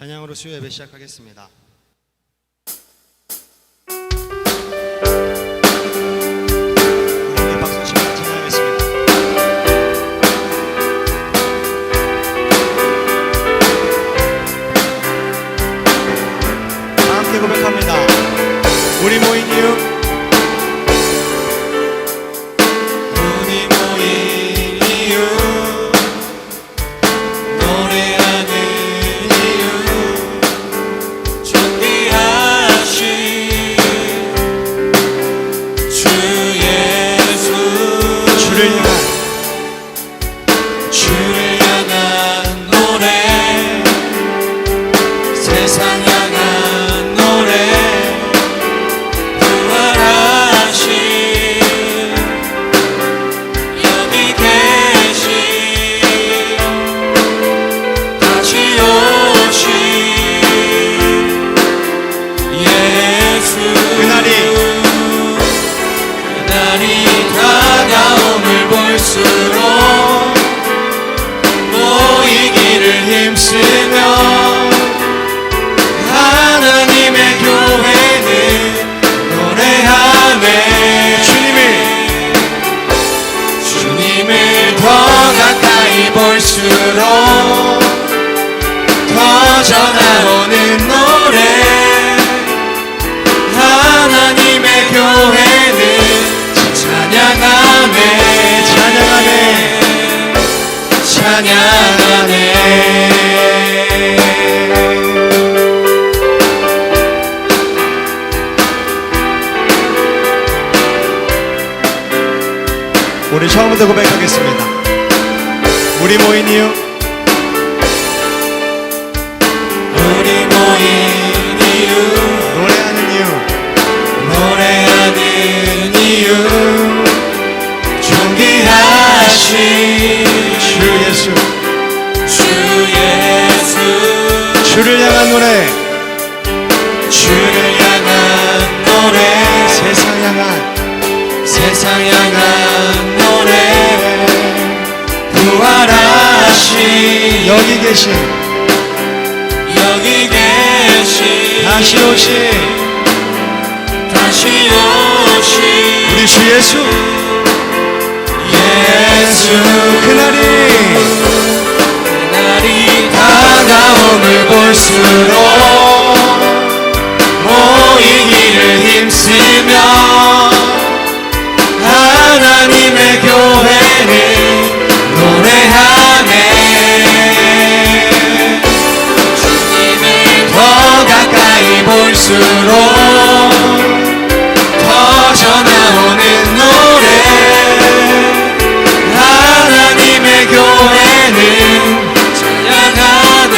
찬양으로 수요 예배 시작하겠습니다. 우리 박수 치며 찬양하겠습니다. 다 함께 고백합니다. 우리 모인 이유, 하나님의 교회는 노래하네. 주님을 더 가까이 볼수록 더 전하오는 노래. 하나님의 교회는 찬양하네. 찬양하네. 우리 처음부터 고백하겠습니다. 우리 모인 이유, 우리 모인 이유, 노래하는 이유, 존귀하신 주 예수, 주를 향한 노래, 세상 향한 노래. 부활하신 여기 계신 다시 오신 우리 주 예수, 그날이 다가옴을 볼수록 모이기를 힘쓰며 하나님의 교회는 노래하네. 주님을 더 가까이 볼수록 더 전하오는 노래. 하나님의 교회는 찬양하네.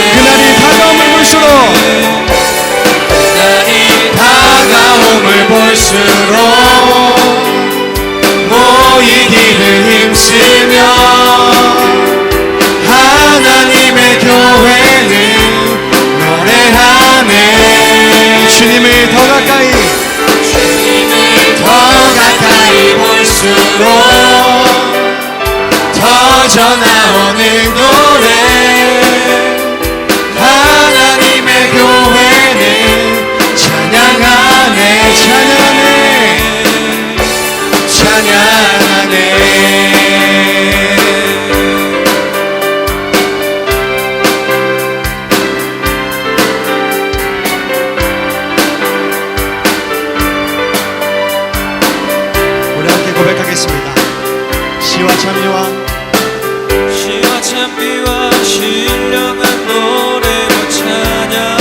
그날이 다가옴을 볼수록 모이기를 힘쓰며 하나님의 교회는 노래하네. 주님을 더 가까이 볼수록 더 전하오는 노래. 하나님의 교회는 찬양하네. 우리 함께 고백하겠습니다. 시와 찬미와 신령한 노래로 찬양하네.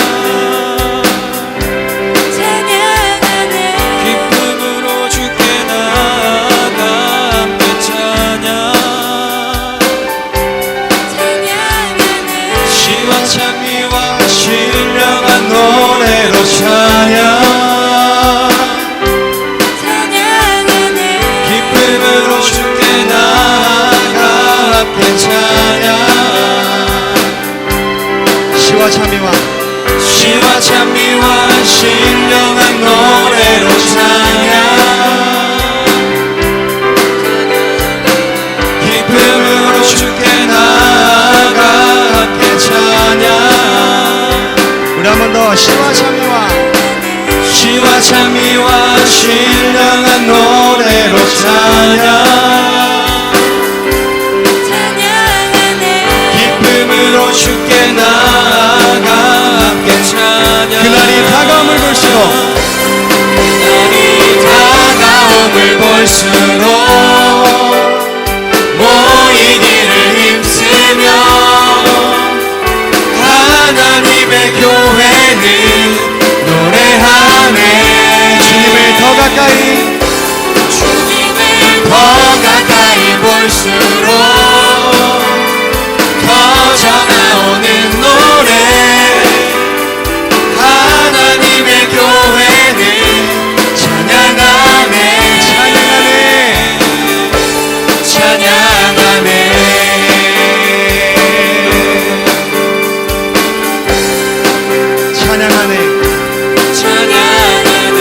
기쁨으로 주께 나아가 함께 찬양하네. 시와 찬미와 신령한 노래로 기쁨으로 주께 나아가 함께 찬양. 번 더 시와 참이와 시와 참이와 신령한 노래로 기쁨으로 주께 나아가 함께 찬양. 그날이 다가옴을 볼수록 그날이 다가옴을 볼수록 모이기를 힘쓰며 하나님의 교회는 노래하네. 주님을 더 가까이 주님을 더 가까이 볼수록 더 전하오는 노래. 하나님의 교회는 찬양하네. 찬양하네. 찬양하네. 찬양하네.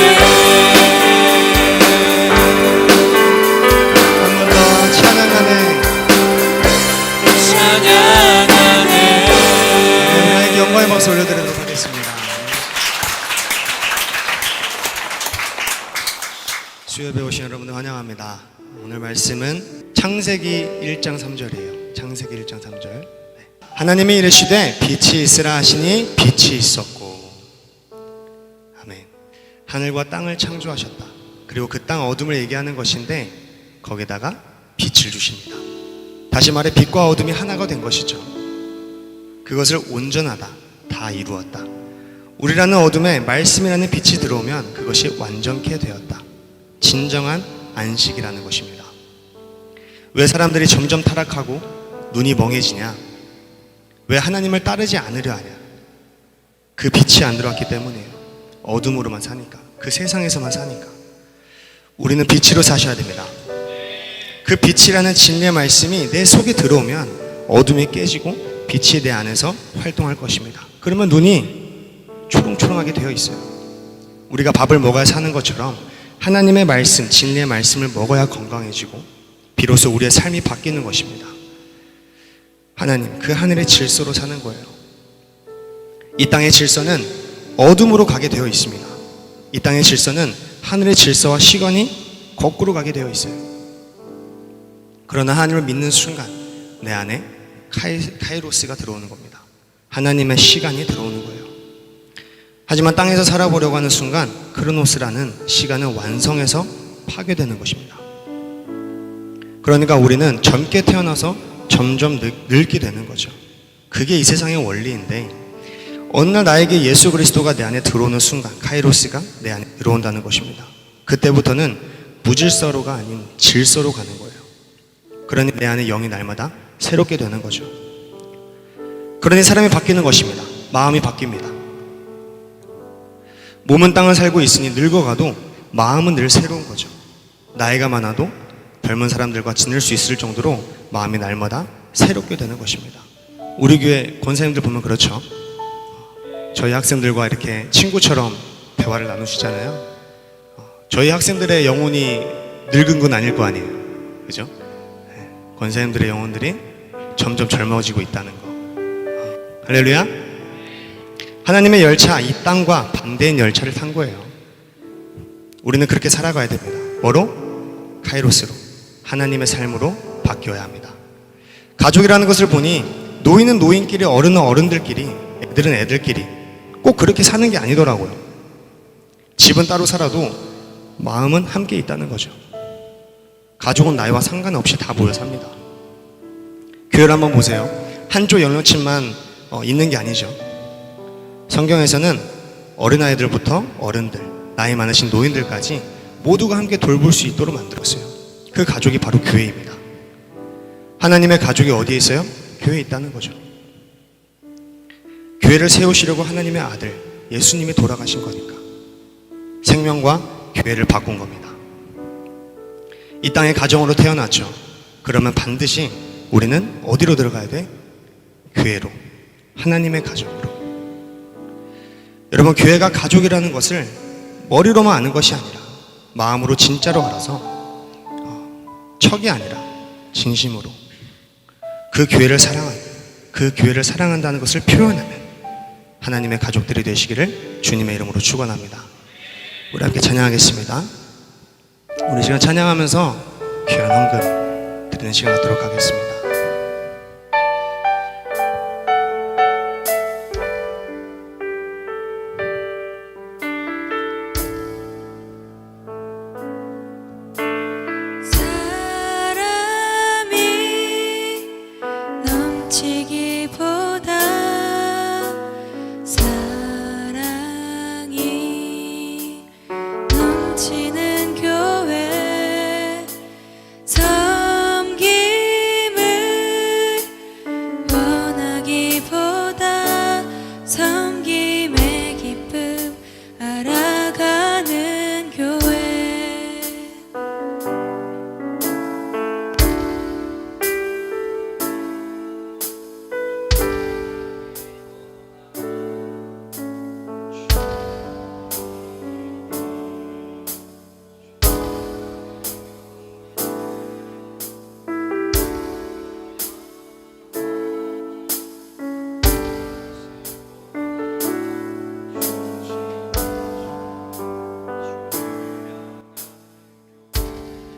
한 번 더 찬양하네. 찬양하네. 하나님께 영광의 박수 올려드리도록 하겠습니다. 수요일에 오신 여러분들 환영합니다. 오늘 말씀은 창세기 1장 3절이에요. 창세기 1장 3절. 하나님이 이르시되 빛이 있으라 하시니 빛이 있었고. 아멘. 하늘과 땅을 창조하셨다. 그리고 그 땅 어둠을 얘기하는 것인데 거기다가 빛을 주십니다. 다시 말해 빛과 어둠이 하나가 된 것이죠. 그것을 온전하다, 다 이루었다. 우리라는 어둠에 말씀이라는 빛이 들어오면 그것이 완전케 되었다. 진정한 안식이라는 것입니다. 왜 사람들이 점점 타락하고 눈이 멍해지냐? 왜 하나님을 따르지 않으려 하냐? 그 빛이 안 들어왔기 때문이에요. 어둠으로만 사니까, 그 세상에서만 사니까. 우리는 빛으로 사셔야 됩니다. 그 빛이라는 진리의 말씀이 내 속에 들어오면 어둠이 깨지고 빛이 내 안에서 활동할 것입니다. 그러면 눈이 초롱초롱하게 되어 있어요. 우리가 밥을 먹어야 사는 것처럼 하나님의 말씀, 진리의 말씀을 먹어야 건강해지고 비로소 우리의 삶이 바뀌는 것입니다. 하나님, 그 하늘의 질서로 사는 거예요. 이 땅의 질서는 어둠으로 가게 되어 있습니다. 이 땅의 질서는 하늘의 질서와 시간이 거꾸로 가게 되어 있어요. 그러나 하나님을 믿는 순간 내 안에 카이로스가 들어오는 겁니다. 하나님의 시간이 들어오는 거예요. 하지만 땅에서 살아보려고 하는 순간 크로노스라는 시간은 완성해서 파괴되는 것입니다. 그러니까 우리는 젊게 태어나서 점점 늙게 되는 거죠. 그게 이 세상의 원리인데 어느 날 나에게 예수 그리스도가 내 안에 들어오는 순간 카이로스가 내 안에 들어온다는 것입니다. 그때부터는 무질서로가 아닌 질서로 가는 거예요. 그러니 내 안에 영이 날마다 새롭게 되는 거죠. 그러니 사람이 바뀌는 것입니다. 마음이 바뀝니다. 몸은 땅을 살고 있으니 늙어가도 마음은 늘 새로운 거죠. 나이가 많아도 젊은 사람들과 지낼 수 있을 정도로 마음이 날마다 새롭게 되는 것입니다. 우리 교회 권사님들 보면 그렇죠. 저희 학생들과 이렇게 친구처럼 대화를 나누시잖아요. 저희 학생들의 영혼이 늙은 건 아닐 거 아니에요. 그죠? 권사님들의 영혼들이 점점 젊어지고 있다는 거. 할렐루야. 하나님의 열차, 이 땅과 반대인 열차를 탄 거예요. 우리는 그렇게 살아가야 됩니다. 뭐로? 카이로스로, 하나님의 삶으로 바뀌어야 합니다. 가족이라는 것을 보니 노인은 노인끼리, 어른은 어른들끼리, 애들은 애들끼리 꼭 그렇게 사는 게 아니더라고요. 집은 따로 살아도 마음은 함께 있다는 거죠. 가족은 나이와 상관없이 다 모여 삽니다. 교회를 한번 보세요. 한쪽 연령층만 있는 게 아니죠. 성경에서는 어린아이들부터 어른들, 나이 많으신 노인들까지 모두가 함께 돌볼 수 있도록 만들었어요. 그 가족이 바로 교회입니다. 하나님의 가족이 어디에 있어요? 교회에 있다는 거죠. 교회를 세우시려고 하나님의 아들 예수님이 돌아가신 거니까 생명과 교회를 바꾼 겁니다. 이 땅의 가정으로 태어났죠. 그러면 반드시 우리는 어디로 들어가야 돼? 교회로, 하나님의 가정으로. 여러분, 교회가 가족이라는 것을 머리로만 아는 것이 아니라 마음으로 진짜로 알아서 척이 아니라 진심으로 그 교회를 사랑하는, 그 교회를 사랑한다는 것을 표현하면 하나님의 가족들이 되시기를 주님의 이름으로 축원합니다. 우리 함께 찬양하겠습니다. 우리 시간 찬양하면서 귀한 헌금 드리는 시간 갖도록 하겠습니다. 사람이 넘치기보다 사랑이 넘치는 교회, 섬김을 원하기보다 섬김의 기쁨 알아가는 교회.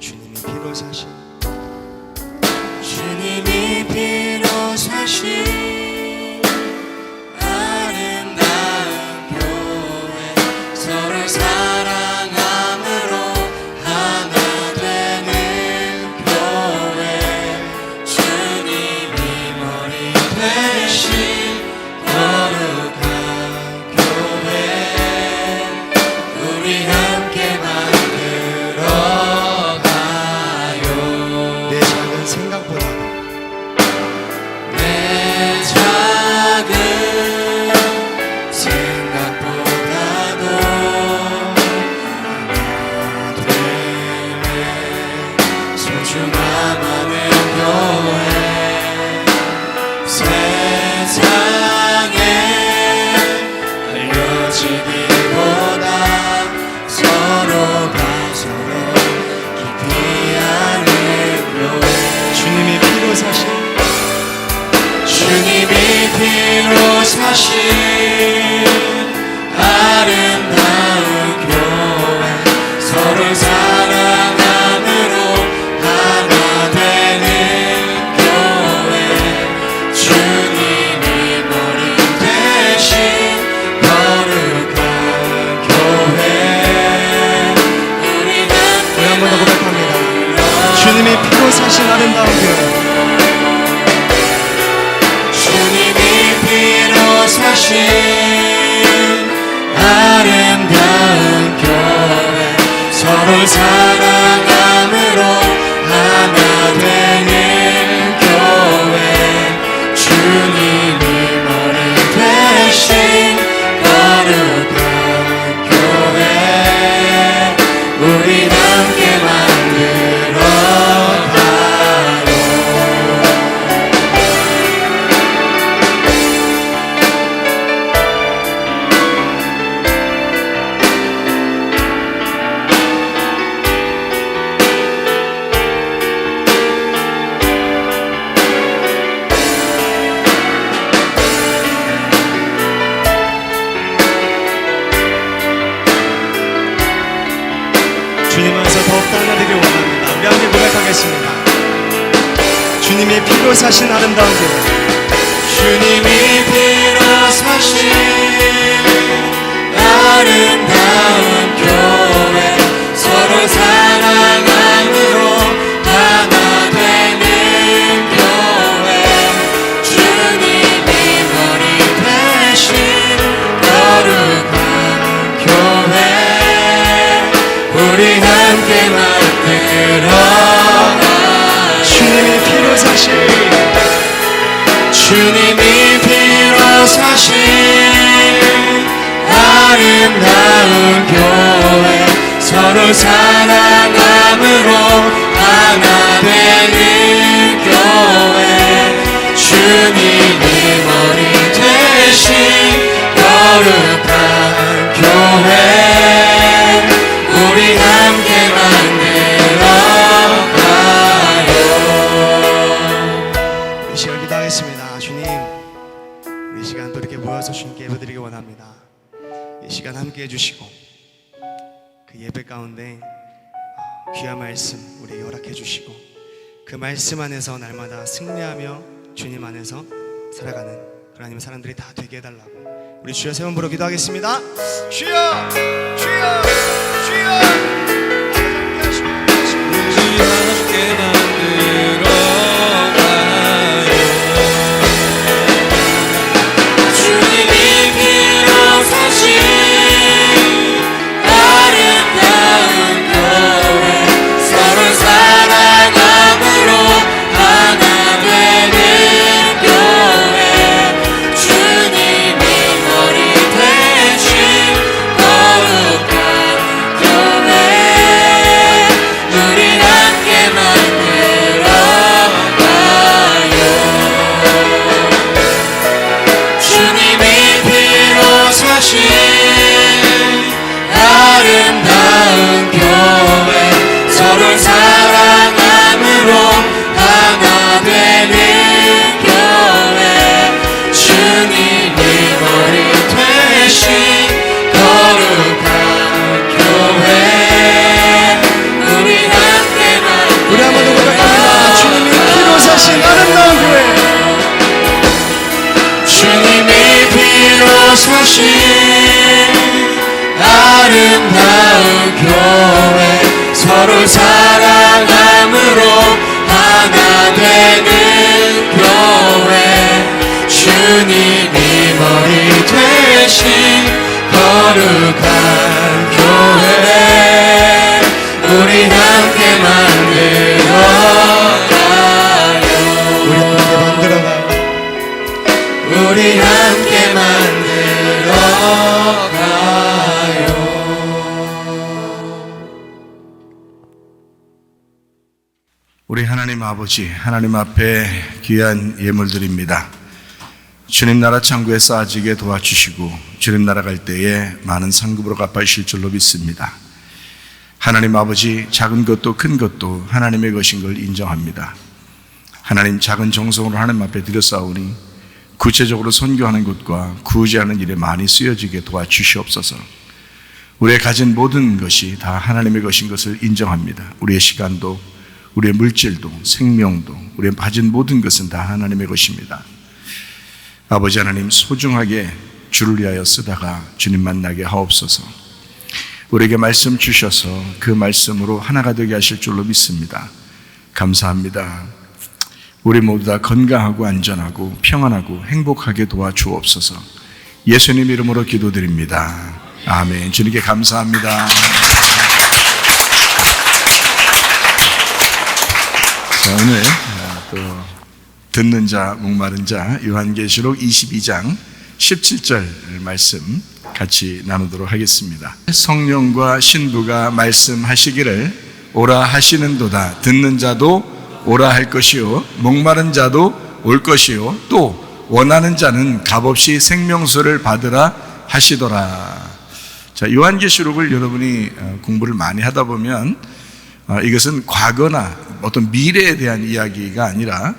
주님이 피로 사신 주님이 피로 사신 아름다운 교회, 서로 사랑함으로 하나 되는 교회, 주님이 머리 되신 거룩한 교회, 우리 함께 만들어 내 작은 생각보다도 내 작은 생각보다도 하나 되네 소중함하는 교회, 세상에 알려지기보다 서로가 서로 깊이 아는 교회, 주님이 피로 사신 주님이 피로 사신 아름다운 교회, 서로 사랑함으로 하나 되는 교회, 주님이 머리 대신 거룩한 교회, 우리 우리 한 번 더 고백합니다. 주님이 피로 사신 아름다운 교회, 주님이 피로 사신 아름다운 교회, 서로 사랑함으로 하나 되는 교회, 주님이 머리 대신 거룩한 교회, 우리 함께 만들어 가요. 주님 안에서 더욱더 하나 되길 원합니다. 우리 함께 고백하겠습니다. 주님이 피로 사신 아름다운 교회, 주님이 피로 사신 아름다운 교회, 서로 사랑함으로 하나 되는 교회, 주님이 머리 대신 거룩한 교회, 우리 함께 만들어 주님이 피로 사신 주님이 피로 사신 아름다운 교회, 서로 사랑함으로 하나 되는 교회, 주님이 머리 대신 거룩한 교회, 우리 함께 만들어 가요. 이 시간 기도하겠습니다. 주님, 우리 이 시간 또 이렇게 모여서 주님께 예배드리기 원합니다. 이 시간 함께 해주시고 그 예배 가운데 귀한 말씀 우리에게 허락해 주시고 그 말씀 안에서 날마다 승리하며 주님 안에서 살아가는 하나님의 사람들이 다 되게 해달라고 우리 주여 세 번 부르 기도하겠습니다. 주여 주여 주여 함께 만들어가요. 주님이 피로 사신 아름다운 교회 서로 사랑함으로 하나 되는 교회 주님이 머리 대신 거룩한 교회 우리 함께 만들어가요. 주님이 피로 사신 아름다운 교회 서로 사랑함으로 하나 되는 교회 주님이 머리 되신 거룩한 교회 우리 함께 우리 한번 더 고백합니다. 주님이 피로 사신 아름다운 교회 주님이 피로 사신 아름다운 교회 서로 사랑함으로 하나 되는 교회 주님이 머리 되신 거룩한 교회 우리 함께 만들어가요. 우리 함께 만들어가요. 우리 함께 만들어가요. 우리 하나님 아버지, 하나님 앞에 귀한 예물 드립니다. 주님 나라 창고에 쌓아지게 도와주시고 주님 나라 갈 때에 많은 상급으로 갚아주실 줄로 믿습니다. 하나님 아버지, 작은 것도 큰 것도 하나님의 것인 걸 인정합니다. 하나님, 작은 정성으로 하나님 앞에 드렸사오니 구체적으로 선교하는 것과 구제하는 일에 많이 쓰여지게 도와주시옵소서. 우리의 가진 모든 것이 다 하나님의 것인 것을 인정합니다. 우리의 시간도, 우리의 물질도, 생명도, 우리의 가진 모든 것은 다 하나님의 것입니다. 아버지 하나님, 소중하게 주를 위하여 쓰다가 주님 만나게 하옵소서. 우리에게 말씀 주셔서 그 말씀으로 하나가 되게 하실 줄로 믿습니다. 감사합니다. 우리 모두 다 건강하고 안전하고 평안하고 행복하게 도와주옵소서. 예수님 이름으로 기도드립니다. 아멘. 주님께 감사합니다. 자, 오늘 또 듣는 자, 목마른 자, 요한계시록 22장 17절 말씀 같이 나누도록 하겠습니다. 성령과 신부가 말씀하시기를 오라 하시는도다. 듣는 자도 오라 할 것이요 목마른 자도 올 것이요 또 원하는 자는 값없이 생명수를 받으라 하시더라. 자, 요한계시록을 여러분이 공부를 많이 하다 보면 이것은 과거나 어떤 미래에 대한 이야기가 아니라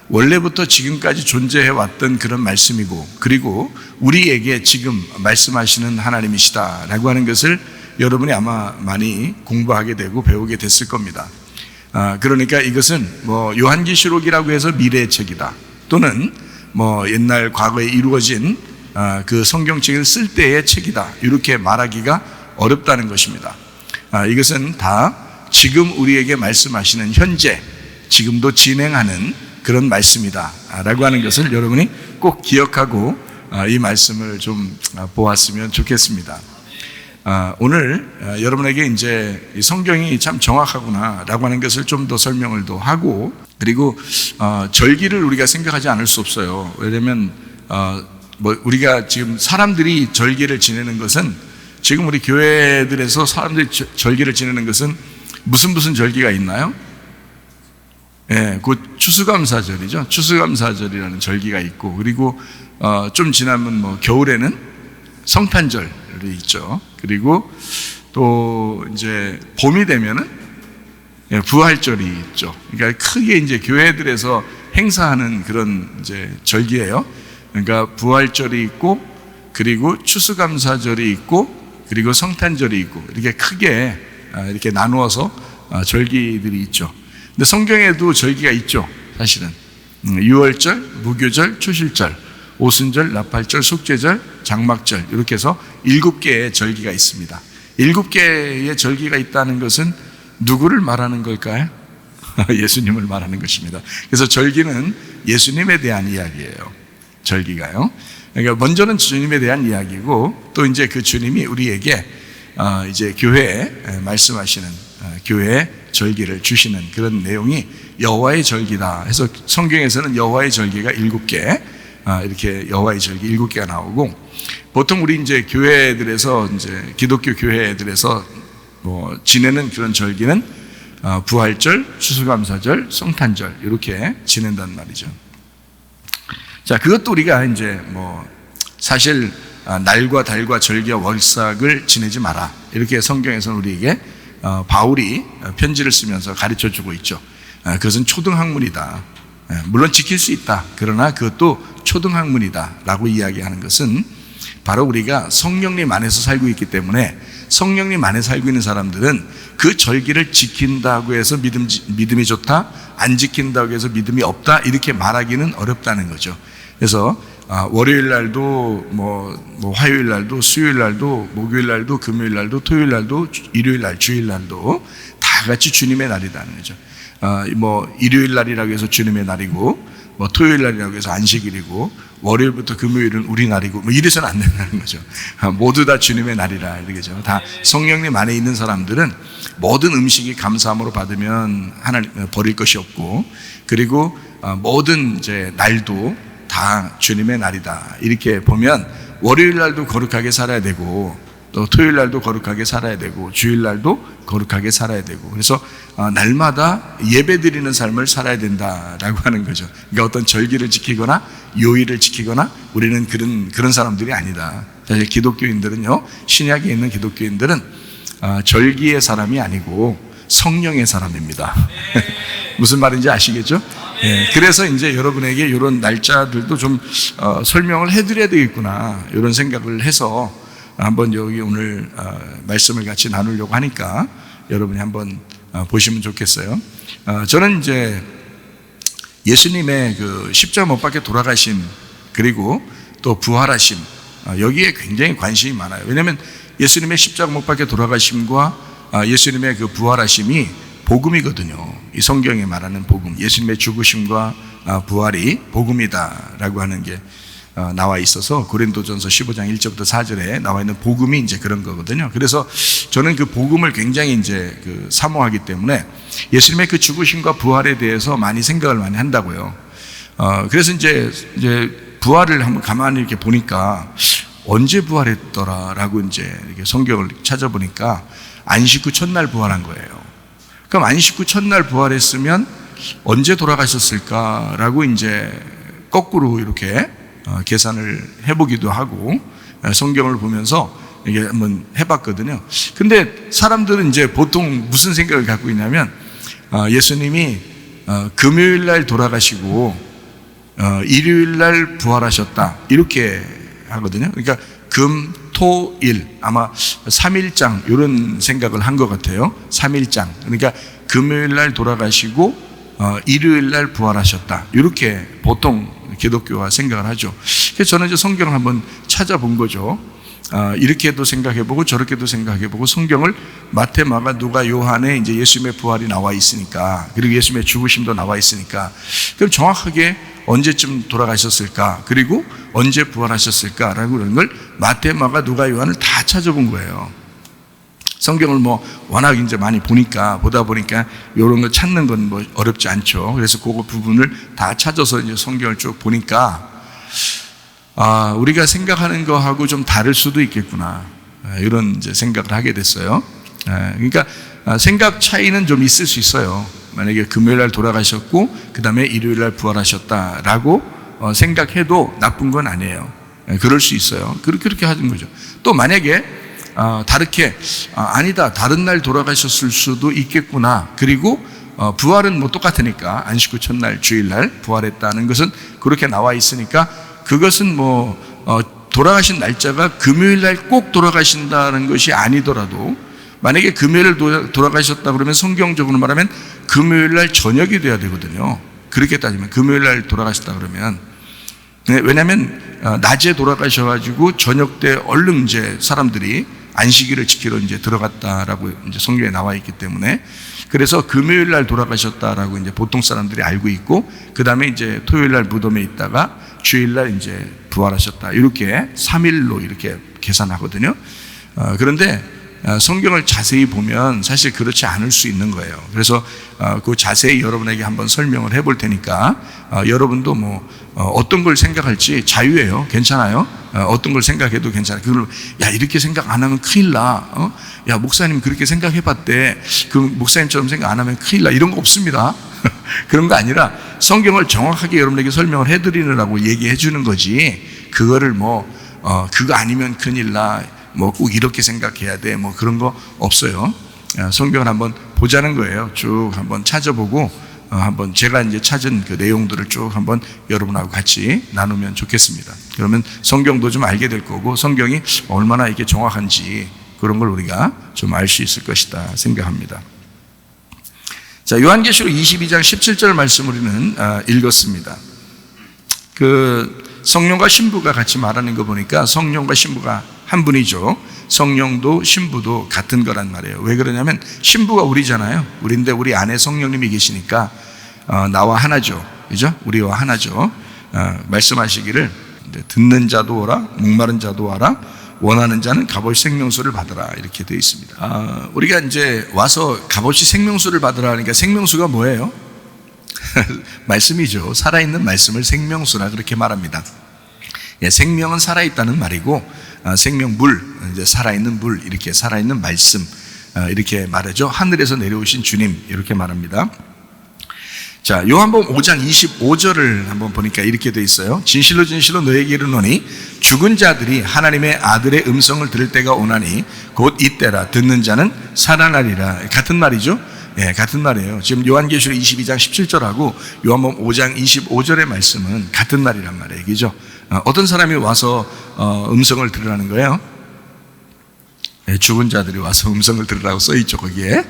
원래부터 지금까지 존재해 왔던 그런 말씀이고, 그리고 우리에게 지금 말씀하시는 하나님이시다라고 하는 것을 여러분이 아마 많이 공부하게 되고 배우게 됐을 겁니다. 그러니까 이것은 뭐 요한계시록이라고 해서 미래의 책이다, 또는 뭐 옛날 과거에 이루어진 그 성경책을 쓸 때의 책이다, 이렇게 말하기가 어렵다는 것입니다. 이것은 다 지금 우리에게 말씀하시는, 현재 지금도 진행하는 그런 말씀이다 라고 하는 것을 여러분이 꼭 기억하고 이 말씀을 좀 보았으면 좋겠습니다. 오늘 여러분에게 이제 성경이 참 정확하구나 라고 하는 것을 좀 더 설명을 더 하고, 그리고 절기를 우리가 생각하지 않을 수 없어요. 왜냐하면 뭐 우리가 지금 사람들이 절기를 지내는 것은, 지금 우리 교회들에서 사람들이 절기를 지내는 것은 무슨 절기가 있나요? 예, 그 추수감사절이죠. 추수감사절이라는 절기가 있고, 그리고 좀 지나면 뭐 겨울에는 성탄절이 있죠. 그리고 또 이제 봄이 되면은 부활절이 있죠. 그러니까 크게 이제 교회들에서 행사하는 그런 이제 절기예요. 그러니까 부활절이 있고, 그리고 추수감사절이 있고, 그리고 성탄절이 있고, 이렇게 크게 이렇게 나누어서 절기들이 있죠. 근데 성경에도 절기가 있죠, 사실은. 유월절, 무교절, 초실절, 오순절, 나팔절, 속죄절, 장막절, 이렇게 해서 7개의 절기가 있습니다. 7개의 절기가 있다는 것은 누구를 말하는 걸까요? 예수님을 말하는 것입니다. 그래서 절기는 예수님에 대한 이야기예요. 절기가요. 그러니까 먼저는 주님에 대한 이야기고, 또 이제 그 주님이 우리에게 이제 교회에 말씀하시는 교회의 절기를 주시는 그런 내용이 여호와의 절기다 해서 성경에서는 여호와의 절기가 7개, 이렇게 여호와의 절기 7개가 나오고, 보통 우리 이제 교회들에서, 이제 기독교 교회들에서 뭐 지내는 그런 절기는 부활절, 추수감사절, 성탄절 이렇게 지낸단 말이죠. 자, 그것도 우리가 이제 뭐 사실 날과 달과 절기와 월삭을 지내지 마라, 이렇게 성경에서는 우리에게 바울이 편지를 쓰면서 가르쳐 주고 있죠. 그것은 초등학문이다. 물론 지킬 수 있다. 그러나 그것도 초등학문이다 라고 이야기하는 것은 바로 우리가 성령님 안에서 살고 있기 때문에, 성령님 안에 살고 있는 사람들은 그 절기를 지킨다고 해서 믿음이 좋다, 안 지킨다고 해서 믿음이 없다, 이렇게 말하기는 어렵다는 거죠. 그래서 월요일 날도 뭐 화요일 날도, 수요일 날도, 목요일 날도, 금요일 날도, 토요일 날도, 일요일 날, 주일 날도 다 같이 주님의 날이라는 거죠. 뭐 일요일 날이라고 해서 주님의 날이고, 뭐 토요일 날이라고 해서 안식일이고, 월요일부터 금요일은 우리 날이고, 뭐 이래서는 안 된다는 거죠. 모두 다 주님의 날이라, 이러겠죠. 다 성령님 안에 있는 사람들은 모든 음식이 감사함으로 받으면 하나님 버릴 것이 없고, 그리고 모든 이제 날도 다 주님의 날이다, 이렇게 보면 월요일 날도 거룩하게 살아야 되고, 또 토요일 날도 거룩하게 살아야 되고, 주일 날도 거룩하게 살아야 되고, 그래서 날마다 예배 드리는 삶을 살아야 된다라고 하는 거죠. 그러니까 어떤 절기를 지키거나 요일을 지키거나 우리는 그런 사람들이 아니다. 사실 기독교인들은요, 신약에 있는 기독교인들은 절기의 사람이 아니고 성령의 사람입니다. 무슨 말인지 아시겠죠? 예, 그래서 이제 여러분에게 이런 날짜들도 좀 설명을 해드려야 되겠구나, 이런 생각을 해서 한번 여기 오늘 말씀을 같이 나누려고 하니까 여러분이 한번 보시면 좋겠어요. 저는 이제 예수님의 그 십자가 못 박혀 돌아가심, 그리고 또 부활하심, 여기에 굉장히 관심이 많아요. 왜냐하면 예수님의 십자가 못 박혀 돌아가심과 예수님의 그 부활하심이 복음이거든요. 이 성경에 말하는 복음, 예수님의 죽으심과 부활이 복음이다라고 하는 게 나와 있어서 고린도전서 15장 1절부터 4절에 나와 있는 복음이 이제 그런 거거든요. 그래서 저는 그 복음을 굉장히 이제 그 사모하기 때문에 예수님의 그 죽으심과 부활에 대해서 많이 생각을 많이 한다고요. 그래서 이제 부활을 한번 가만히 이렇게 보니까 언제 부활했더라라고 이제 이렇게 성경을 찾아보니까 안식 후 첫날 부활한 거예요. 그럼 안식 후 첫날 부활했으면 언제 돌아가셨을까라고 이제 거꾸로 이렇게 계산을 해보기도 하고 성경을 보면서 이게 한번 해봤거든요. 근데 사람들은 이제 보통 무슨 생각을 갖고 있냐면 예수님이 금요일 날 돌아가시고 일요일 날 부활하셨다, 이렇게 하거든요. 그러니까 금, 토, 일, 아마 3일장 이런 생각을 한 것 같아요. 3일장. 그러니까 금요일 날 돌아가시고 일요일 날 부활하셨다, 이렇게 보통 기독교가 생각을 하죠. 그래서 저는 이제 성경을 한번 찾아본 거죠. 이렇게도 생각해보고 저렇게도 생각해보고, 성경을 마태, 마가, 누가, 요한에 이제 예수님의 부활이 나와 있으니까, 그리고 예수님의 죽으심도 나와 있으니까, 그럼 정확하게 언제쯤 돌아가셨을까, 그리고 언제 부활하셨을까라고 그런 걸 마태, 마가, 누가, 요한을 다 찾아본 거예요. 성경을 뭐 워낙 이제 많이 보다 보니까 이런 거 찾는 건 뭐 어렵지 않죠. 그래서 그 부분을 다 찾아서 이제 성경을 쭉 보니까 우리가 생각하는 거하고 좀 다를 수도 있겠구나, 이런 이제 생각을 하게 됐어요. 그러니까 생각 차이는 좀 있을 수 있어요. 만약에 금요일 날 돌아가셨고 그 다음에 일요일 날 부활하셨다라고 생각해도 나쁜 건 아니에요. 그럴 수 있어요. 그렇게 하는 거죠. 또 만약에 다르게 아니다, 다른 날 돌아가셨을 수도 있겠구나, 그리고 부활은 뭐 똑같으니까 안식 후 첫날 주일날 부활했다는 것은 그렇게 나와 있으니까 그것은 돌아가신 날짜가 금요일 날 꼭 돌아가신다는 것이 아니더라도, 만약에 금요일 돌아가셨다 그러면 성경적으로 말하면 금요일 날 저녁이 돼야 되거든요. 그렇게 따지면 금요일 날 돌아가셨다 그러면, 왜냐하면 낮에 돌아가셔가지고 저녁 때 얼른 이제 사람들이 안식일을 지키러 이제 들어갔다라고 이제 성경에 나와 있기 때문에, 그래서 금요일 날 돌아가셨다라고 이제 보통 사람들이 알고 있고, 그 다음에 이제 토요일 날 무덤에 있다가 주일 날 이제 부활하셨다, 이렇게 3일로 이렇게 계산하거든요. 그런데 성경을 자세히 보면 사실 그렇지 않을 수 있는 거예요. 그래서 그 자세히 여러분에게 한번 설명을 해볼 테니까 여러분도 어떤 걸 생각할지 자유예요. 괜찮아요. 어떤 걸 생각해도 괜찮아요. 그걸 야 이렇게 생각 안 하면 큰일 나. 야 목사님 그렇게 생각해봤대. 그 목사님처럼 생각 안 하면 큰일 나. 이런 거 없습니다. 그런 거 아니라 성경을 정확하게 여러분에게 설명을 해드리느라고 얘기해 주는 거지. 그거를 그거 아니면 큰일 나. 꼭 이렇게 생각해야 돼. 그런 거 없어요. 성경을 한번 보자는 거예요. 쭉 한번 찾아보고, 한번 제가 이제 찾은 그 내용들을 쭉 한번 여러분하고 같이 나누면 좋겠습니다. 그러면 성경도 좀 알게 될 거고, 성경이 얼마나 이게 정확한지 그런 걸 우리가 좀 알 수 있을 것이다 생각합니다. 자, 요한계시록 22장 17절 말씀 우리는 읽었습니다. 성령과 신부가 같이 말하는 거 보니까 성령과 신부가 한 분이죠. 성령도 신부도 같은 거란 말이에요. 왜 그러냐면 신부가 우리잖아요. 우리인데 우리 안에 성령님이 계시니까 나와 하나죠. 그죠? 우리와 하나죠. 말씀하시기를 듣는 자도 오라, 목마른 자도 와라, 원하는 자는 값없이 생명수를 받으라, 이렇게 되어 있습니다. 우리가 이제 와서 값없이 생명수를 받으라 하니까 생명수가 뭐예요? 말씀이죠. 살아있는 말씀을 생명수라 그렇게 말합니다. 생명은 살아있다는 말이고, 생명물, 이제 살아있는 물, 이렇게 살아있는 말씀, 이렇게 말하죠. 하늘에서 내려오신 주님, 이렇게 말합니다. 자, 요한복음 5장 25절을 한번 보니까 이렇게 돼 있어요. 진실로 진실로 너에게 이르노니 죽은 자들이 하나님의 아들의 음성을 들을 때가 오나니 곧 이때라. 듣는 자는 살아나리라. 같은 말이죠. 같은 말이에요. 지금 요한계시록 22장 17절하고 요한복음 5장 25절의 말씀은 같은 말이란 말이에요. 그죠? 어떤 사람이 와서 음성을 들으라는 거예요? 죽은 자들이 와서 음성을 들으라고 써있죠, 거기에.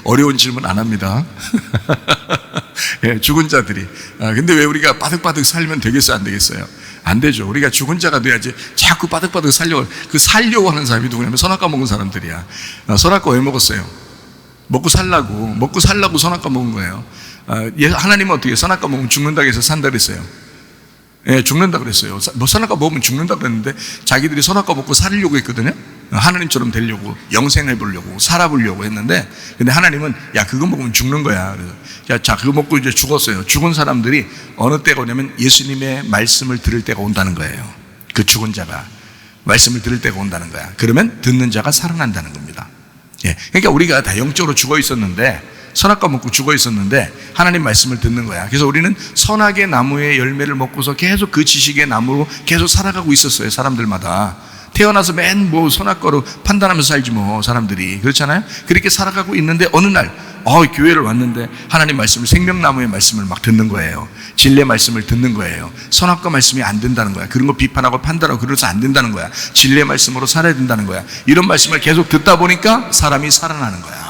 어려운 질문 안 합니다. 죽은 자들이. 근데 왜 우리가 바득바득 살면 되겠어요, 안 되겠어요? 안 되죠. 우리가 죽은 자가 돼야지. 자꾸 바득바득 살려고 하는 사람이 누구냐면 선악과 먹은 사람들이야. 선악과 왜 먹었어요? 먹고 살라고 선악과 먹은 거예요. 하나님은 어떻게 선악과 먹으면 죽는다고 해서 산다 그랬어요? 죽는다 그랬어요. 선악과 먹으면 죽는다 그랬는데 자기들이 선악과 먹고 살려고 했거든요. 하나님처럼 되려고, 영생을 보려고, 살아보려고 했는데, 근데 하나님은 야 그거 먹으면 죽는 거야. 그래서 자 그거 먹고 이제 죽었어요. 죽은 사람들이 어느 때가 오냐면 예수님의 말씀을 들을 때가 온다는 거예요. 그 죽은 자가 말씀을 들을 때가 온다는 거야. 그러면 듣는 자가 살아난다는 겁니다. 그러니까 우리가 다 영적으로 죽어 있었는데, 선악과 먹고 죽어 있었는데 하나님 말씀을 듣는 거야. 그래서 우리는 선악의 나무의 열매를 먹고서 계속 그 지식의 나무로 계속 살아가고 있었어요. 사람들마다 태어나서 맨 선악과로 판단하면서 살지 사람들이 그렇잖아요. 그렇게 살아가고 있는데 어느 날 교회를 왔는데 하나님 말씀을, 생명나무의 말씀을 막 듣는 거예요. 진리의 말씀을 듣는 거예요. 선악과 말씀이 안 된다는 거야. 그런 거 비판하고 판단하고 그래서 안 된다는 거야. 진리의 말씀으로 살아야 된다는 거야. 이런 말씀을 계속 듣다 보니까 사람이 살아나는 거야.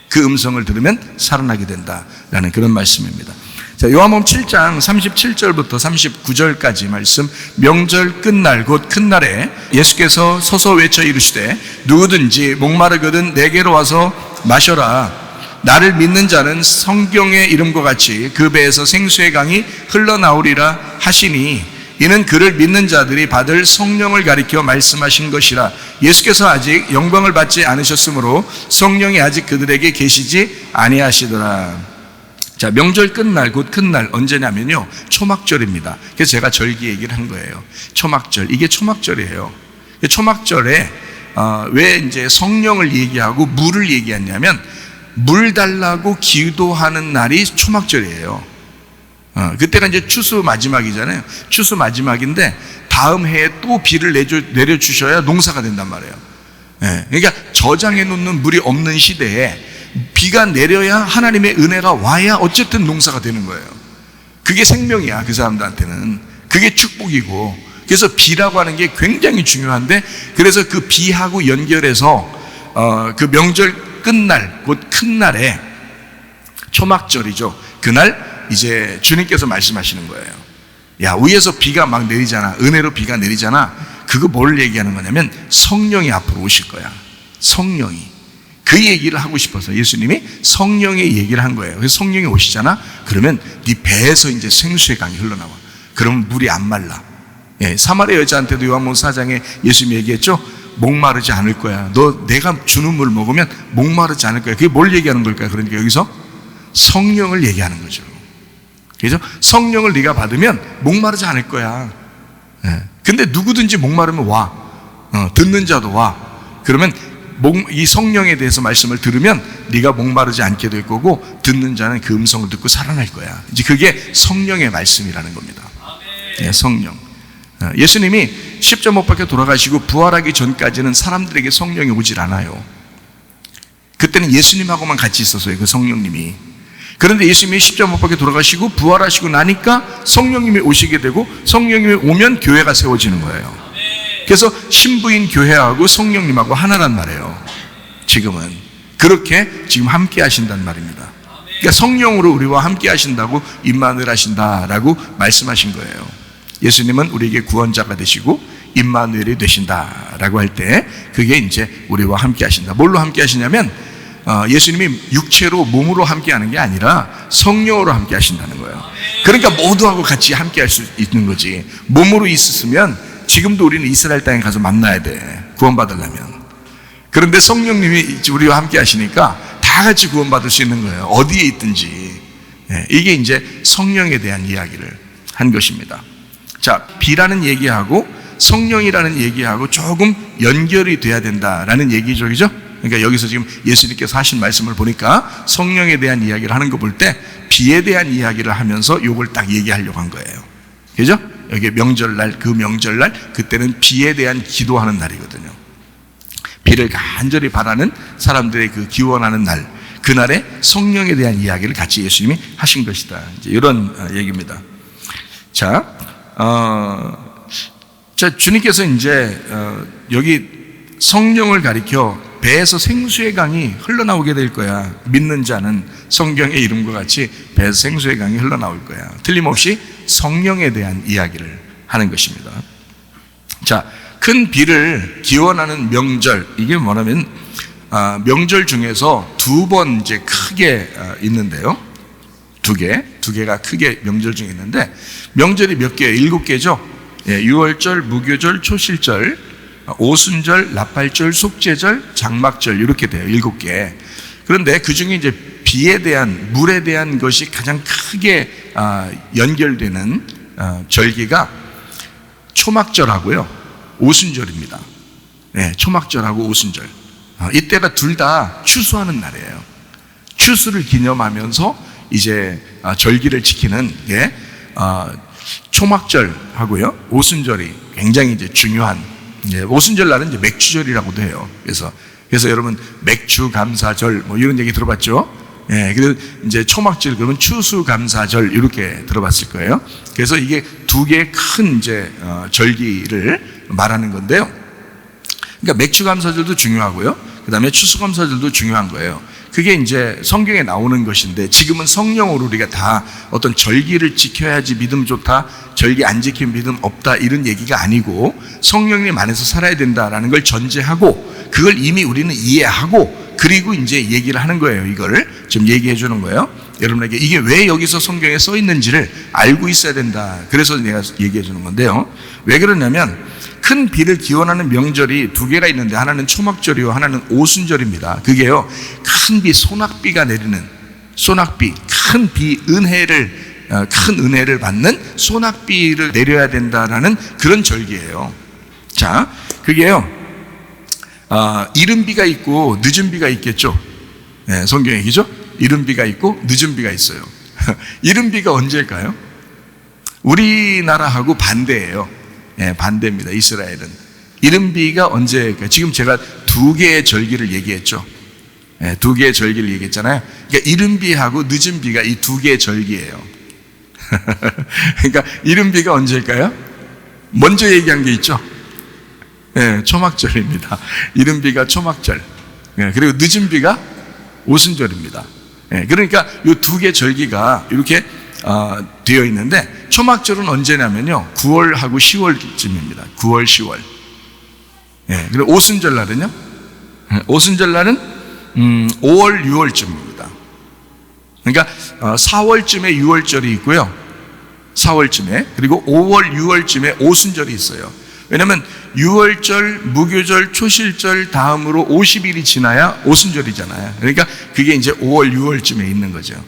그 음성을 들으면 살아나게 된다라는 그런 말씀입니다. 자, 요한복음 7장 37절부터 39절까지 말씀. 명절 끝날 곧 큰 날에 예수께서 서서 외쳐 이르시되 누구든지 목마르거든 내게로 와서 마셔라. 나를 믿는 자는 성경의 이름과 같이 그 배에서 생수의 강이 흘러나오리라 하시니 이는 그를 믿는 자들이 받을 성령을 가리켜 말씀하신 것이라. 예수께서 아직 영광을 받지 않으셨으므로 성령이 아직 그들에게 계시지 아니하시더라. 자, 명절 끝날 곧 큰 날 언제냐면요, 초막절입니다. 그래서 제가 절기 얘기를 한 거예요. 초막절, 이게 초막절이에요. 초막절에 왜 이제 성령을 얘기하고 물을 얘기했냐면 물 달라고 기도하는 날이 초막절이에요. 그때가 이제 추수 마지막이잖아요. 추수 마지막인데 다음 해에 또 비를 내려주셔야 농사가 된단 말이에요. 그러니까 저장해 놓는 물이 없는 시대에 비가 내려야, 하나님의 은혜가 와야 어쨌든 농사가 되는 거예요. 그게 생명이야, 그 사람들한테는. 그게 축복이고, 그래서 비라고 하는 게 굉장히 중요한데, 그래서 그 비하고 연결해서 그 명절 끝날, 곧 큰 날에 초막절이죠. 그날 이제 주님께서 말씀하시는 거예요. 야, 위에서 비가 막 내리잖아. 은혜로 비가 내리잖아. 그거 뭘 얘기하는 거냐면 성령이 앞으로 오실 거야. 성령이. 그 얘기를 하고 싶어서 예수님이 성령의 얘기를 한 거예요. 그래서 성령이 오시잖아. 그러면 네 배에서 이제 생수의 강이 흘러나와. 그러면 물이 안 말라. 예, 사마리아 여자한테도 요한복음 4장에 예수님이 얘기했죠. 목마르지 않을 거야. 너 내가 주는 물 먹으면 목마르지 않을 거야. 그게 뭘 얘기하는 걸까요? 그러니까 여기서 성령을 얘기하는 거죠. 그래서 성령을 네가 받으면 목마르지 않을 거야. 예. 근데 누구든지 목마르면 와. 듣는 자도 와. 그러면 이 성령에 대해서 말씀을 들으면 네가 목마르지 않게 될 거고, 듣는 자는 그 음성을 듣고 살아날 거야. 이제 그게 성령의 말씀이라는 겁니다. 예, 성령. 예수님이 십자가 못 박혀 돌아가시고 부활하기 전까지는 사람들에게 성령이 오질 않아요. 그때는 예수님하고만 같이 있었어요, 그 성령님이. 그런데 예수님이 십자가 못 박혀 돌아가시고 부활하시고 나니까 성령님이 오시게 되고, 성령님이 오면 교회가 세워지는 거예요. 그래서 신부인 교회하고 성령님하고 하나란 말이에요. 지금은 그렇게 지금 함께 하신다는 말입니다. 그러니까 성령으로 우리와 함께 하신다고, 임마누엘 하신다라고 말씀하신 거예요. 예수님은 우리에게 구원자가 되시고 임마누엘이 되신다라고 할 때 그게 이제 우리와 함께 하신다. 뭘로 함께 하시냐면 예수님이 육체로 몸으로 함께 하는 게 아니라 성령으로 함께 하신다는 거예요. 그러니까 모두하고 같이 함께 할 수 있는 거지. 몸으로 있었으면 지금도 우리는 이스라엘 땅에 가서 만나야 돼, 구원받으려면. 그런데 성령님이 우리와 함께 하시니까 다 같이 구원받을 수 있는 거예요, 어디에 있든지. 이게 이제 성령에 대한 이야기를 한 것입니다. 자, 비라는 얘기하고 성령이라는 얘기하고 조금 연결이 돼야 된다라는 얘기죠, 그죠? 그러니까 여기서 지금 예수님께서 하신 말씀을 보니까 성령에 대한 이야기를 하는 거 볼 때 비에 대한 이야기를 하면서 요걸 딱 얘기하려고 한 거예요. 그죠? 여기 명절날, 그 명절날, 그때는 비에 대한 기도하는 날이거든요. 비를 간절히 바라는 사람들의 그 기원하는 날, 그날에 성령에 대한 이야기를 같이 예수님이 하신 것이다. 이제 이런 얘기입니다. 자, 주님께서 이제 여기 성령을 가리켜 배에서 생수의 강이 흘러나오게 될 거야. 믿는 자는 성경의 이름과 같이 배에서 생수의 강이 흘러나올 거야. 틀림없이 성령에 대한 이야기를 하는 것입니다. 자, 큰 비를 기원하는 명절, 이게 뭐냐면 명절 중에서 두 번 이제 크게 있는데요. 두 개가 크게 명절 중에 있는데, 명절이 몇 개예요? 7개죠. 예, 유월절, 무교절, 초실절, 오순절, 나팔절, 속죄절, 장막절, 이렇게 돼요. 7개. 그런데 그 중에 이제 비에 대한, 물에 대한 것이 가장 크게 연결되는 절기가 초막절하고요, 오순절입니다. 네, 초막절하고 오순절. 이때가 둘 다 추수하는 날이에요. 추수를 기념하면서 이제 절기를 지키는 게 초막절하고요, 오순절이 굉장히 이제 중요한, 오순절 날은 이제 맥주절이라고도 해요. 그래서 여러분 맥주감사절 뭐 이런 얘기 들어봤죠? 예, 그래서 이제 초막절 그러면 추수감사절 이렇게 들어봤을 거예요. 그래서 이게 두 개의 큰 이제 절기를 말하는 건데요. 그러니까 맥주감사절도 중요하고요, 그 다음에 추수감사절도 중요한 거예요. 그게 이제 성경에 나오는 것인데, 지금은 성령으로 우리가 다 어떤 절기를 지켜야지 믿음 좋다, 절기 안 지키면 믿음 없다, 이런 얘기가 아니고 성령님 안에서 살아야 된다라는 걸 전제하고, 그걸 이미 우리는 이해하고, 그리고 이제 얘기를 하는 거예요. 이걸 좀 얘기해 주는 거예요. 여러분에게 이게 왜 여기서 성경에 써 있는지를 알고 있어야 된다. 그래서 내가 얘기해 주는 건데요. 왜 그러냐면, 큰 비를 기원하는 명절이 두 개가 있는데, 하나는 초막절이고 하나는 오순절입니다. 그게요, 큰 비, 소낙비가 내리는, 소낙비, 큰 비, 큰 은혜를 받는 소낙비를 내려야 된다라는 그런 절기예요. 자, 그게요, 이른 비가 있고 늦은 비가 있겠죠. 네, 성경 얘기죠. 이른 비가 있고 늦은 비가 있어요. 이른 비가 언제일까요? 우리나라하고 반대예요. 예, 반대입니다. 이스라엘은. 이른 비가 언제일까요? 지금 제가 두 개의 절기를 얘기했죠. 두 개의 절기를 얘기했잖아요. 그러니까 이른 비하고 늦은 비가 이 두 개의 절기예요. 그러니까 이른비가 언제일까요? 먼저 얘기한 게 있죠. 예, 초막절입니다. 이른비가 초막절. 예, 그리고 늦은비가 오순절입니다. 예, 그러니까 이 두 개 절기가 이렇게 되어 있는데, 초막절은 언제냐면요, 9월하고 10월쯤입니다. 9월, 10월. 예, 그리고 오순절날은요, 오순절날은 5월, 6월쯤입니다. 그러니까 4월쯤에 6월절이 있고요, 4월쯤에, 그리고 5월, 6월쯤에 오순절이 있어요. 왜냐하면 6월절, 무교절, 초실절 다음으로 50일이 지나야 오순절이잖아요. 그러니까 그게 이제 5월, 6월쯤에 있는 거죠.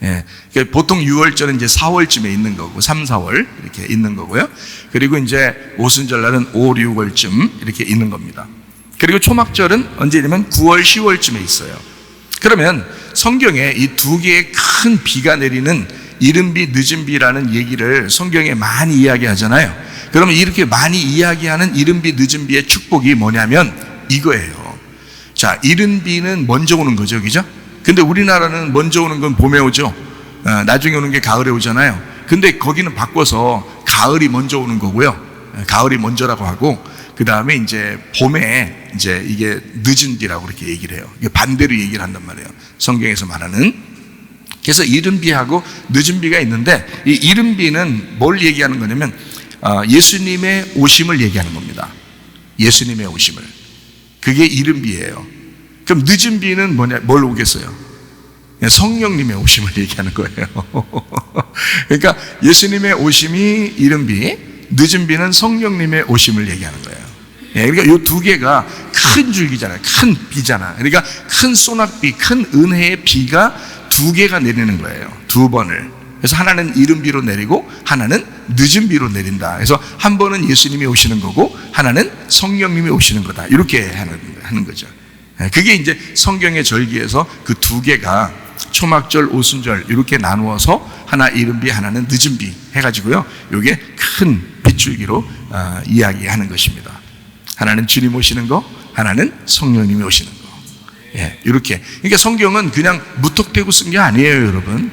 예. 그러니까 보통 6월절은 이제 4월쯤에 있는 거고, 3, 4월 이렇게 있는 거고요. 그리고 이제 오순절날은 5, 6월쯤 이렇게 있는 겁니다. 그리고 초막절은 언제냐면 9월, 10월쯤에 있어요. 그러면 성경에 이 두 개의 큰 비가 내리는 이른비, 늦은비라는 얘기를 성경에 많이 이야기하잖아요. 그러면 이렇게 많이 이야기하는 이른비, 늦은비의 축복이 뭐냐면 이거예요. 자, 이른비는 먼저 오는 거죠, 그죠? 근데 우리나라는 먼저 오는 건 봄에 오죠. 나중에 오는 게 가을에 오잖아요. 근데 거기는 바꿔서 가을이 먼저 오는 거고요. 가을이 먼저라고 하고, 그 다음에 이제 봄에 이제 이게 늦은비라고 그렇게 얘기를 해요. 이게 반대로 얘기를 한단 말이에요, 성경에서 말하는. 그래서 이른비하고 늦은비가 있는데, 이 이른비는 뭘 얘기하는 거냐면 예수님의 오심을 얘기하는 겁니다. 예수님의 오심을. 그게 이른비예요. 그럼 늦은비는 뭐냐, 뭘 오겠어요? 성령님의 오심을 얘기하는 거예요. 그러니까 예수님의 오심이 이른비, 늦은비는 성령님의 오심을 얘기하는 거예요. 그러니까 이 두 개가 큰 줄기잖아요. 큰 비잖아. 그러니까 큰 소낙비, 큰 은혜의 비가 두 개가 내리는 거예요. 두 번을. 그래서 하나는 이른비로 내리고 하나는 늦은비로 내린다. 그래서 한 번은 예수님이 오시는 거고 하나는 성령님이 오시는 거다. 이렇게 하는 거죠. 그게 이제 성경의 절기에서 그 두 개가 초막절, 오순절 이렇게 나누어서 하나 이른비, 하나는 늦은비 해가지고요, 이게 큰 빗줄기로 이야기하는 것입니다. 하나는 주님 오시는 거, 하나는 성령님이 오시는 거. 예, 이렇게. 그러니까 성경은 그냥 무턱대고 쓴 게 아니에요, 여러분.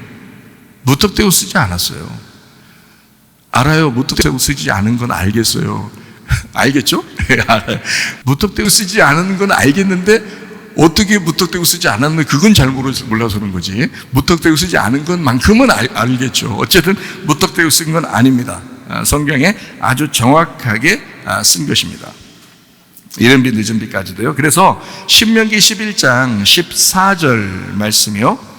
무턱대고 쓰지 않았어요. 알아요. 무턱대고 쓰지 않은 건 알겠어요. 알겠죠? 알아요. 무턱대고 쓰지 않은 건 알겠는데 어떻게 무턱대고 쓰지 않았는데 그건 잘 몰라서 그런 거지. 무턱대고 쓰지 않은 것만큼은 알겠죠. 어쨌든 무턱대고 쓴 건 아닙니다. 성경에 아주 정확하게 쓴 것입니다. 이른비, 늦은비까지도요. 그래서 신명기 11장 14절 말씀이요,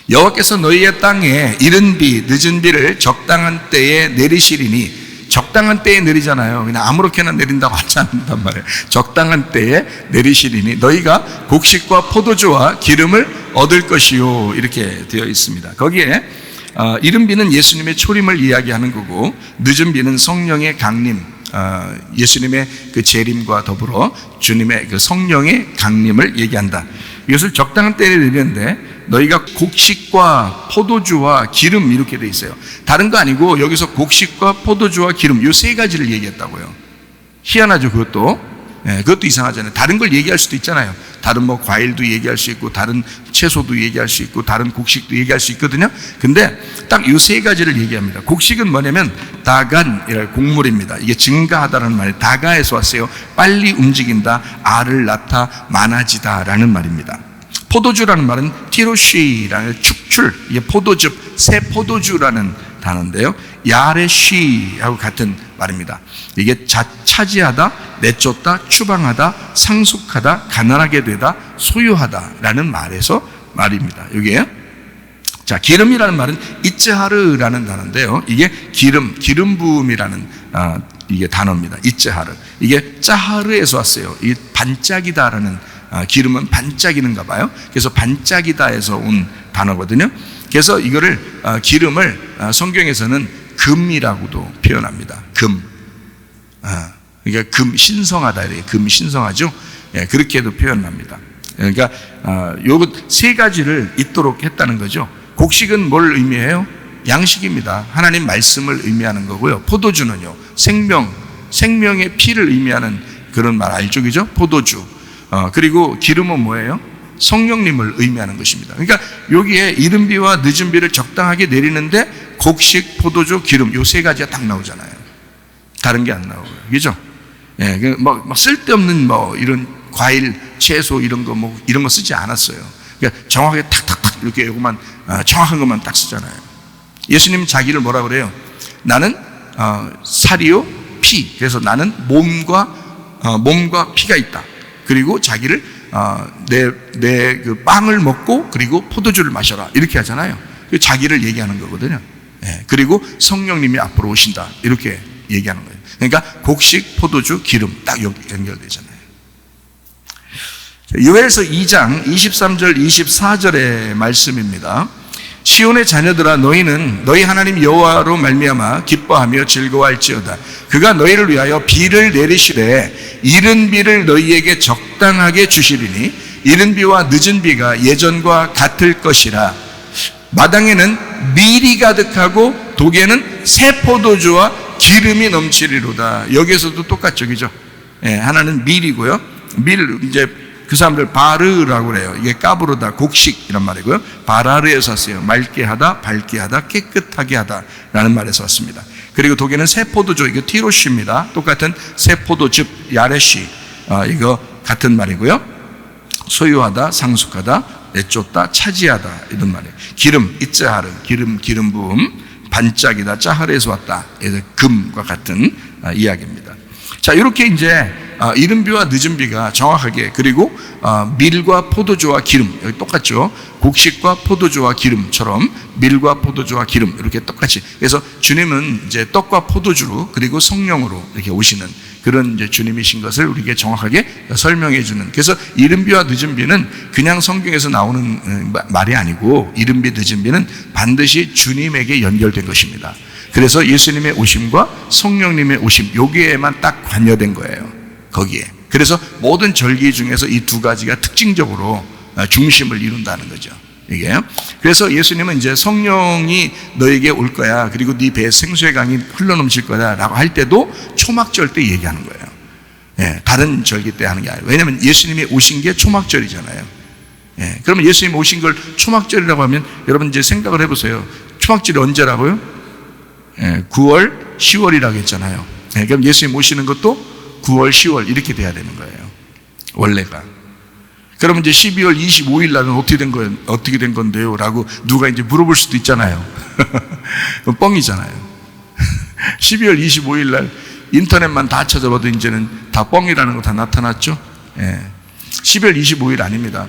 여호와께서 너희의 땅에 이른비, 늦은비를 적당한 때에 내리시리니, 적당한 때에 내리잖아요. 그냥 아무렇게나 내린다고 하지 않는단 말이에요. 적당한 때에 내리시리니 너희가 곡식과 포도주와 기름을 얻을 것이요, 이렇게 되어 있습니다. 거기에 이른비는 예수님의 초림을 이야기하는 거고, 늦은비는 성령의 강림, 예수님의 그 재림과 더불어 주님의 그 성령의 강림을 얘기한다. 이것을 적당한 때에 내리는데 너희가 곡식과 포도주와 기름 이렇게 돼 있어요. 다른 거 아니고 여기서 곡식과 포도주와 기름 이 세 가지를 얘기했다고요. 희한하죠, 그것도. 그것도 이상하잖아요. 다른 걸 얘기할 수도 있잖아요. 다른 뭐 과일도 얘기할 수 있고, 다른 채소도 얘기할 수 있고, 다른 곡식도 얘기할 수 있거든요. 근데 딱 이 세 가지를 얘기합니다. 곡식은 뭐냐면 다간이라는 곡물입니다. 이게 증가하다라는 말이에요. 다가에서 왔어요. 빨리 움직인다, 알을 낳다, 많아지다라는 말입니다. 포도주라는 말은 티로쉬라는 축출, 이게 포도즙, 새 포도주라는 단어인데요, 야레쉬하고 같은 말입니다. 이게 차지하다, 내쫓다, 추방하다, 상속하다, 가난하게 되다, 소유하다라는 말입니다. 여기에 자, 기름이라는 말은 이츠하르라는 단어인데요, 이게 기름 부음이라는 이게 단어입니다. 이츠하르, 이게 짜하르에서 왔어요. 이게 반짝이다라는, 기름은 반짝이는가 봐요. 그래서 반짝이다에서 온 단어거든요. 그래서 이거를 기름을 성경에서는 금이라고도 표현합니다. 금. 그러니까 금 신성하다, 이래요. 금 신성하죠. 예, 그렇게도 표현합니다. 그러니까 요 세 가지를 있도록 했다는 거죠. 곡식은 뭘 의미해요? 양식입니다. 하나님 말씀을 의미하는 거고요. 포도주는요, 생명의 피를 의미하는 그런 말 알죠, 그죠? 포도주. 그리고 기름은 뭐예요? 성령님을 의미하는 것입니다. 그러니까 여기에 이른비와 늦은비를 적당하게 내리는데 곡식, 포도주, 기름 요 세 가지가 딱 나오잖아요. 다른 게 안 나오고요. 그죠? 예, 막 쓸데없는 뭐 이런 과일, 채소 이런 거 뭐 이런 거 쓰지 않았어요. 그러니까 정확하게 탁탁탁 이렇게 요것만 정확한 것만 딱 쓰잖아요. 예수님 자기를 뭐라 그래요? 나는 살이요 피. 그래서 나는 몸과 피가 있다. 그리고 자기를 내 그 빵을 먹고 그리고 포도주를 마셔라 이렇게 하잖아요. 자기를 얘기하는 거거든요. 예, 그리고 성령님이 앞으로 오신다 이렇게 얘기하는 거예요. 그러니까 곡식, 포도주, 기름 딱 연결되잖아요. 요엘서 2장 23절 24절의 말씀입니다. 시온의 자녀들아 너희는 너희 하나님 여호와로 말미암아 기뻐하며 즐거워할지어다. 그가 너희를 위하여 비를 내리시되 이른 비를 너희에게 적당하게 주시리니 이른 비와 늦은 비가 예전과 같을 것이라. 마당에는 밀이 가득하고 독에는 새 포도주와 기름이 넘치리로다. 여기에서도 똑같죠, 그죠? 예, 하나는 밀이고요. 밀 이제 그 사람들 바르라고 그래요. 이게 까부르다, 곡식 이런 말이고요. 바라르에서 왔어요. 맑게 하다, 밝게 하다, 깨끗하게 하다라는 말에서 왔습니다. 그리고 독에는 새 포도주, 이거 티로시입니다. 똑같은 새 포도즙, 야레시, 이거 같은 말이고요. 소유하다, 상속하다, 내쫓다, 차지하다 이런 말이에요. 기름, 이츠하르, 기름 부음, 반짝이다, 짜하르에서 왔다. 금과 같은 이야기입니다. 자, 이렇게 이제 이른 비와 늦은 비가 정확하게, 그리고 밀과 포도주와 기름, 여기 똑같죠. 곡식과 포도주와 기름처럼 밀과 포도주와 기름 이렇게 똑같이. 그래서 주님은 이제 떡과 포도주로 그리고 성령으로 이렇게 오시는 그런 이제 주님이신 것을 우리에게 정확하게 설명해 주는. 그래서 이른 비와 늦은 비는 그냥 성경에서 나오는 말이 아니고 이른 비 늦은 비는 반드시 주님에게 연결된 것입니다. 그래서 예수님의 오심과 성령님의 오심 여기에만 딱 관여된 거예요. 거기에. 그래서 모든 절기 중에서 이 두 가지가 특징적으로 중심을 이룬다는 거죠. 이게. 그래서 예수님은 이제 성령이 너에게 올 거야. 그리고 네 배에 생수의 강이 흘러넘칠 거다 라고 할 때도 초막절 때 얘기하는 거예요. 예, 다른 절기 때 하는 게 아니에요. 왜냐하면 예수님이 오신 게 초막절이잖아요. 예, 그러면 예수님 오신 걸 초막절이라고 하면 여러분 이제 생각을 해보세요. 초막절이 언제라고요? 예, 9월, 10월이라고 했잖아요. 예, 그럼 예수님 오시는 것도 9월, 10월 이렇게 돼야 되는 거예요. 원래가. 그러면 이제 12월 25일 날은 어떻게 된 건데요? 라고 누가 이제 물어볼 수도 있잖아요. 뻥이잖아요. 12월 25일 날 인터넷만 다 찾아봐도 이제는 다 뻥이라는 거 다 나타났죠. 예. 12월 25일 아닙니다.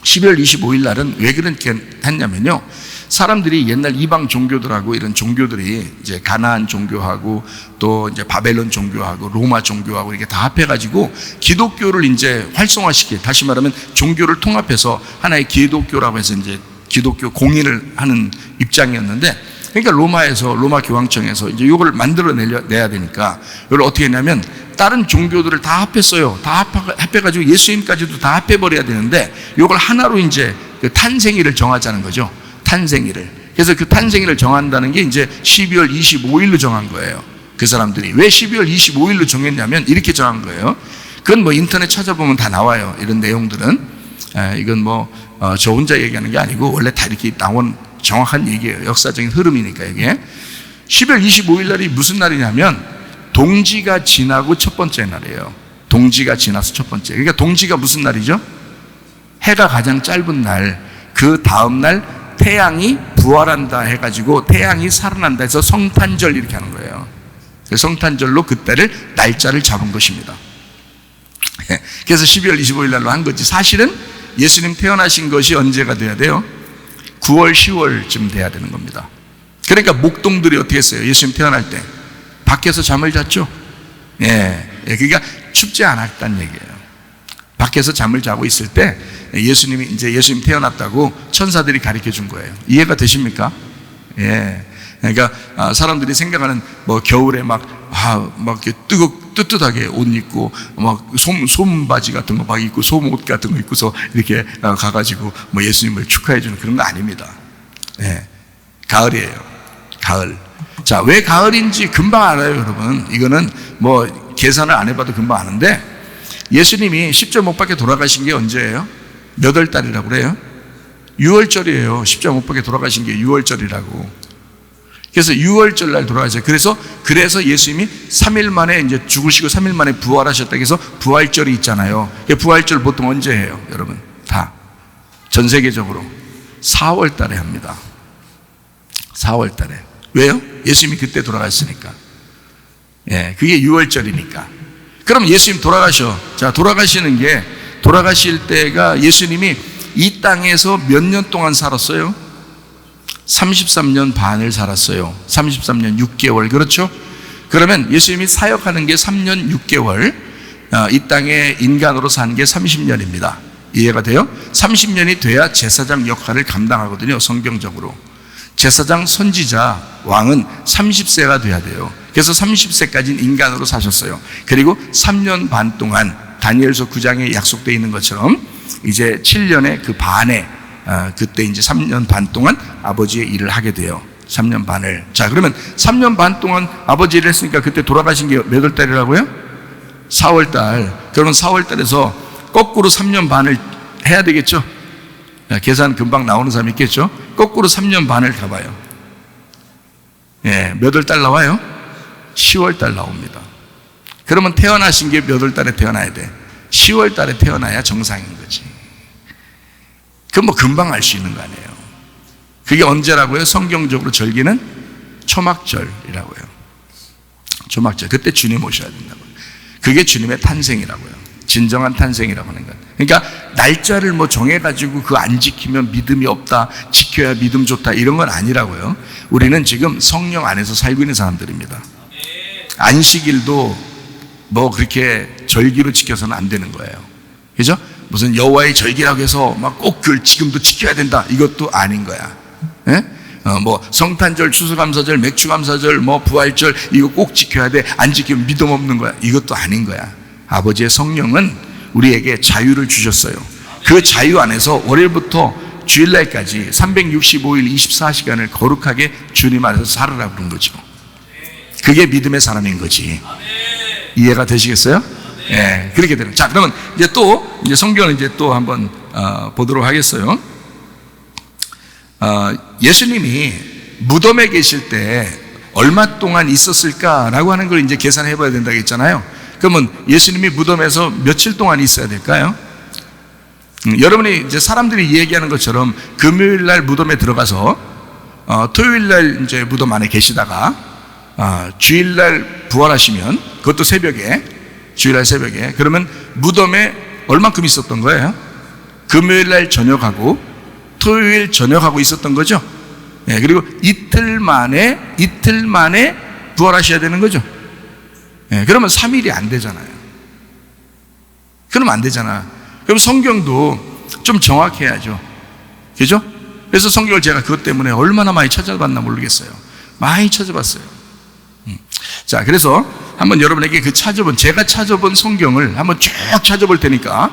12월 25일 날은 왜 그렇게 했냐면요. 사람들이 옛날 이방 종교들하고 이런 종교들이 이제 가나안 종교하고 또 이제 바벨론 종교하고 로마 종교하고 이렇게 다 합해가지고 기독교를 이제 활성화시키, 다시 말하면 종교를 통합해서 하나의 기독교라고 해서 이제 기독교 공인을 하는 입장이었는데, 그러니까 로마 교황청에서 이제 이걸 만들어내야 되니까 이걸 어떻게 했냐면 다른 종교들을 다 합했어요. 다 합해가지고 예수님까지도 다 합해버려야 되는데 이걸 하나로 이제 그 탄생일을 정하자는 거죠. 탄생일을. 그래서 그 탄생일을 정한다는 게 이제 12월 25일로 정한 거예요. 그 사람들이. 왜 12월 25일로 정했냐면 이렇게 정한 거예요. 그건 뭐 인터넷 찾아보면 다 나와요. 이런 내용들은. 이건 뭐 저 혼자 얘기하는 게 아니고 원래 다 이렇게 나온 정확한 얘기예요. 역사적인 흐름이니까 이게. 12월 25일 날이 무슨 날이냐면 동지가 지나고 첫 번째 날이에요. 동지가 지나서 첫 번째. 그러니까 동지가 무슨 날이죠? 해가 가장 짧은 날, 그 다음 날 태양이 부활한다 해가지고 태양이 살아난다 해서 성탄절 이렇게 하는 거예요. 성탄절로 그때를 날짜를 잡은 것입니다. 그래서 12월 25일 날로 한 거지. 사실은 예수님 태어나신 것이 언제가 돼야 돼요? 9월, 10월쯤 돼야 되는 겁니다. 그러니까 목동들이 어떻게 했어요? 예수님 태어날 때 밖에서 잠을 잤죠. 그러니까 춥지 않았다는 얘기예요. 밖에서 잠을 자고 있을 때 예수님이 이제 예수님 태어났다고 천사들이 가르쳐 준 거예요. 이해가 되십니까? 예. 그러니까 사람들이 생각하는 뭐 겨울에 막 이렇게 뜨뜻하게 옷 입고 막 솜바지 같은 거 막 입고 솜옷 같은 거 입고서 이렇게 가가지고 뭐 예수님을 축하해 주는 그런 거 아닙니다. 예. 가을이에요. 가을. 자, 왜 가을인지 금방 알아요, 여러분. 이거는 뭐 계산을 안 해봐도 금방 아는데 예수님이 십자가 못 박혀 돌아가신 게 언제예요? 몇 월 달이라고 그래요? 6월절이에요. 십자가 못 박혀 돌아가신 게 6월절이라고. 그래서 6월절 날 돌아가셨어요. 그래서 예수님이 3일 만에 이제 죽으시고 3일 만에 부활하셨다 해서 부활절이 있잖아요. 부활절 보통 언제 해요, 여러분? 다 전 세계적으로 4월 달에 합니다. 4월 달에. 왜요? 예수님이 그때 돌아가셨으니까. 예, 그게 6월절이니까. 그럼 예수님 자, 돌아가실 때가 예수님이 이 땅에서 몇 년 동안 살았어요? 33년 반을 살았어요. 33년 6개월. 그렇죠? 그러면 예수님이 사역하는 게 3년 6개월, 이 땅에 인간으로 산 게 30년입니다. 이해가 돼요? 30년이 돼야 제사장 역할을 감당하거든요, 성경적으로. 제사장, 선지자, 왕은 30세가 돼야 돼요. 그래서 30세까지는 인간으로 사셨어요. 그리고 3년 반 동안 다니엘서 9장에 약속되어 있는 것처럼 이제 7년의 그 반에 그때 이제 3년 반 동안 아버지의 일을 하게 돼요. 3년 반을. 자, 그러면 3년 반 동안 아버지 일을 했으니까 그때 돌아가신 게 몇 월 달이라고요? 4월 달. 그러면 4월 달에서 거꾸로 3년 반을 해야 되겠죠? 계산 금방 나오는 사람이 있겠죠? 거꾸로 3년 반을 가봐요. 예, 몇 월 달 나와요? 10월 달 나옵니다. 그러면 태어나신 게 몇 월 달에 태어나야 돼? 10월 달에 태어나야 정상인 거지. 그건 뭐 금방 알 수 있는 거 아니에요. 그게 언제라고요? 성경적으로 절기는 초막절이라고요. 초막절. 그때 주님 오셔야 된다고요. 그게 주님의 탄생이라고요. 진정한 탄생이라고 하는 것. 그러니까 날짜를 뭐 정해가지고 그거 안 지키면 믿음이 없다, 지켜야 믿음 좋다, 이런 건 아니라고요. 우리는 지금 성령 안에서 살고 있는 사람들입니다. 안식일도 뭐 그렇게 절기로 지켜서는 안 되는 거예요. 그죠? 무슨 여호와의 절기라고 해서 막 꼭 그걸 지금도 지켜야 된다, 이것도 아닌 거야. 예? 뭐 성탄절, 추수감사절, 맥주감사절, 뭐 부활절, 이거 꼭 지켜야 돼, 안 지키면 믿음 없는 거야, 이것도 아닌 거야. 아버지의 성령은 우리에게 자유를 주셨어요. 그 자유 안에서 월요일부터 주일날까지 365일 24시간을 거룩하게 주님 안에서 살아라 그런 거죠. 그게 믿음의 사람인 거지. 이해가 되시겠어요? 예, 그렇게 되는. 자, 그러면 이제 성경을 이제 또 한번 보도록 하겠어요. 예수님이 무덤에 계실 때 얼마 동안 있었을까라고 하는 걸 이제 계산해 봐야 된다고 했잖아요. 그러면 예수님이 무덤에서 며칠 동안 있어야 될까요? 여러분이 이제 사람들이 얘기하는 것처럼 금요일 날 무덤에 들어가서 토요일 날 이제 무덤 안에 계시다가 주일 날 부활하시면, 그것도 새벽에, 주일 날 새벽에, 그러면 무덤에 얼만큼 있었던 거예요? 금요일 날 저녁하고 토요일 저녁하고 있었던 거죠. 예, 그리고 이틀 만에 부활하셔야 되는 거죠. 예, 그러면 3일이 안 되잖아요. 그러면 안 되잖아. 그럼 성경도 좀 정확해야죠. 그죠? 그래서 성경을 제가 그것 때문에 얼마나 많이 찾아봤나 모르겠어요. 많이 찾아봤어요. 자, 그래서 한번 여러분에게 제가 찾아본 성경을 한번 쭉 찾아볼 테니까,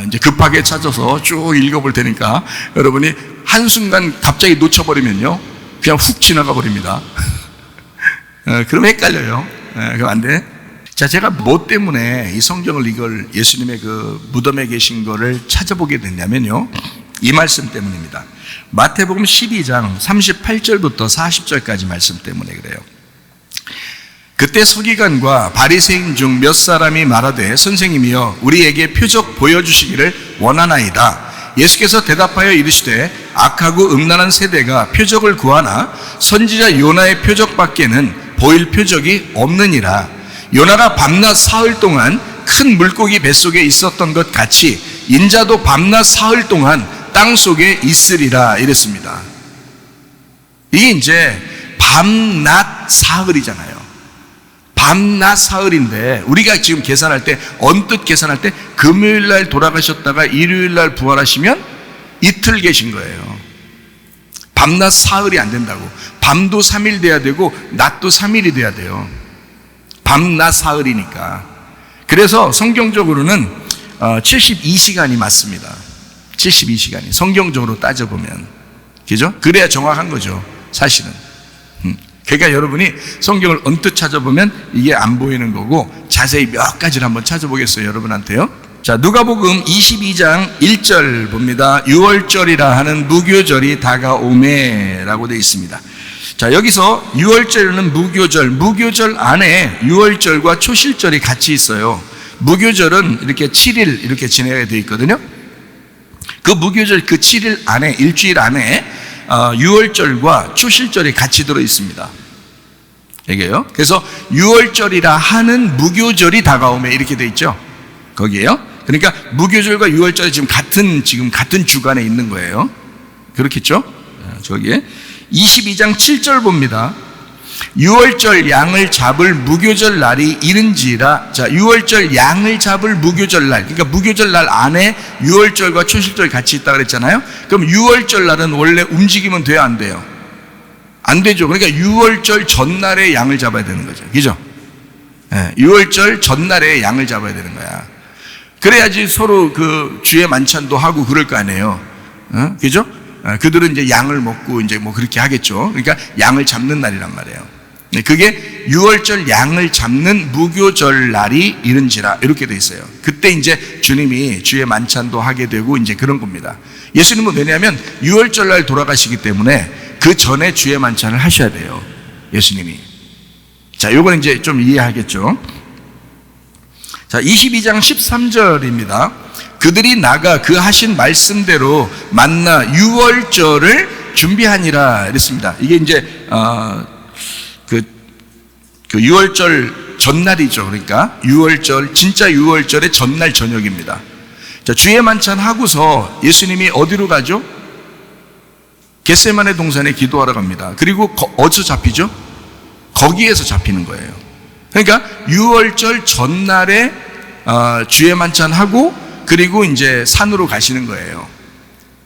이제 급하게 찾아서 쭉 읽어볼 테니까, 여러분이 한순간 갑자기 놓쳐버리면요, 그냥 훅 지나가 버립니다. 그럼 헷갈려요. 그럼 안 돼. 자, 제가 뭐 때문에 이 성경을, 이걸 예수님의 그 무덤에 계신 거를 찾아보게 됐냐면요, 이 말씀 때문입니다. 마태복음 12장 38절부터 40절까지 말씀 때문에 그래요. 그때 서기관과 바리새인 중 몇 사람이 말하되, 선생님이여 우리에게 표적 보여주시기를 원하나이다. 예수께서 대답하여 이르시되, 악하고 음란한 세대가 표적을 구하나 선지자 요나의 표적밖에는 보일 표적이 없느니라. 요나가 밤낮 사흘 동안 큰 물고기 뱃속에 있었던 것 같이 인자도 밤낮 사흘 동안 땅 속에 있으리라 이랬습니다. 이게 이제 밤낮 사흘이잖아요. 밤낮 사흘인데, 우리가 지금 계산할 때, 언뜻 계산할 때 금요일 날 돌아가셨다가 일요일 날 부활하시면 이틀 계신 거예요. 밤낮 사흘이 안 된다고. 밤도 3일 돼야 되고 낮도 3일이 돼야 돼요. 밤낮 사흘이니까. 그래서 성경적으로는 72시간이 맞습니다. 72시간이 성경적으로 따져보면, 그죠? 그래야 정확한 거죠, 사실은. 그러니까 여러분이 성경을 언뜻 찾아보면 이게 안 보이는 거고, 자세히 몇 가지를 한번 찾아보겠어요, 여러분한테요. 자, 누가복음 22장 1절 봅니다. 6월절이라 하는 무교절이 다가오매라고 되어 있습니다. 자, 여기서 유월절은 무교절 안에 유월절과 초실절이 같이 있어요. 무교절은 이렇게 7일 이렇게 지내야 되어 있거든요. 그 무교절 그 7일 안에, 일주일 안에 유월절과 초실절이 같이 들어 있습니다. 이게요. 그래서 유월절이라 하는 무교절이 다가오면 이렇게 되어 있죠. 거기에요. 그러니까 무교절과 유월절이 지금 같은 주간에 있는 거예요. 그렇겠죠? 저기에 22장 7절 봅니다. 유월절 양을 잡을 무교절 날이 이른지라. 자, 유월절 양을 잡을 무교절 날, 그러니까 무교절 날 안에 유월절과 초실절이 같이 있다 그랬잖아요. 그럼 유월절 날은 원래 움직이면 돼요, 안 돼요? 안 되죠. 그러니까 유월절 전날에 양을 잡아야 되는 거죠. 그죠? 네, 유월절 전날에 양을 잡아야 되는 거야. 그래야지 서로 그 주의 만찬도 하고 그럴 거 아니에요. 그죠? 그들은 이제 양을 먹고 이제 뭐 그렇게 하겠죠. 그러니까 양을 잡는 날이란 말이에요. 그게 유월절 양을 잡는 무교절 날이 이른지라 이렇게 돼 있어요. 그때 이제 주님이 주의 만찬도 하게 되고 이제 그런 겁니다. 예수님은 왜냐하면 유월절 날 돌아가시기 때문에 그 전에 주의 만찬을 하셔야 돼요. 예수님이. 자, 요건 이제 좀 이해하겠죠. 자, 22장 13절입니다. 그들이 나가 그 하신 말씀대로 만나 유월절을 준비하니라 이랬습니다. 이게 이제 그 유월절 전날이죠. 그러니까 유월절, 진짜 유월절의 전날 저녁입니다. 자, 주의 만찬 하고서 예수님이 어디로 가죠? 겟세마네 동산에 기도하러 갑니다. 그리고 어디서 잡히죠? 거기에서 잡히는 거예요. 그러니까 유월절 전날에 주의 만찬 하고 그리고 이제 산으로 가시는 거예요.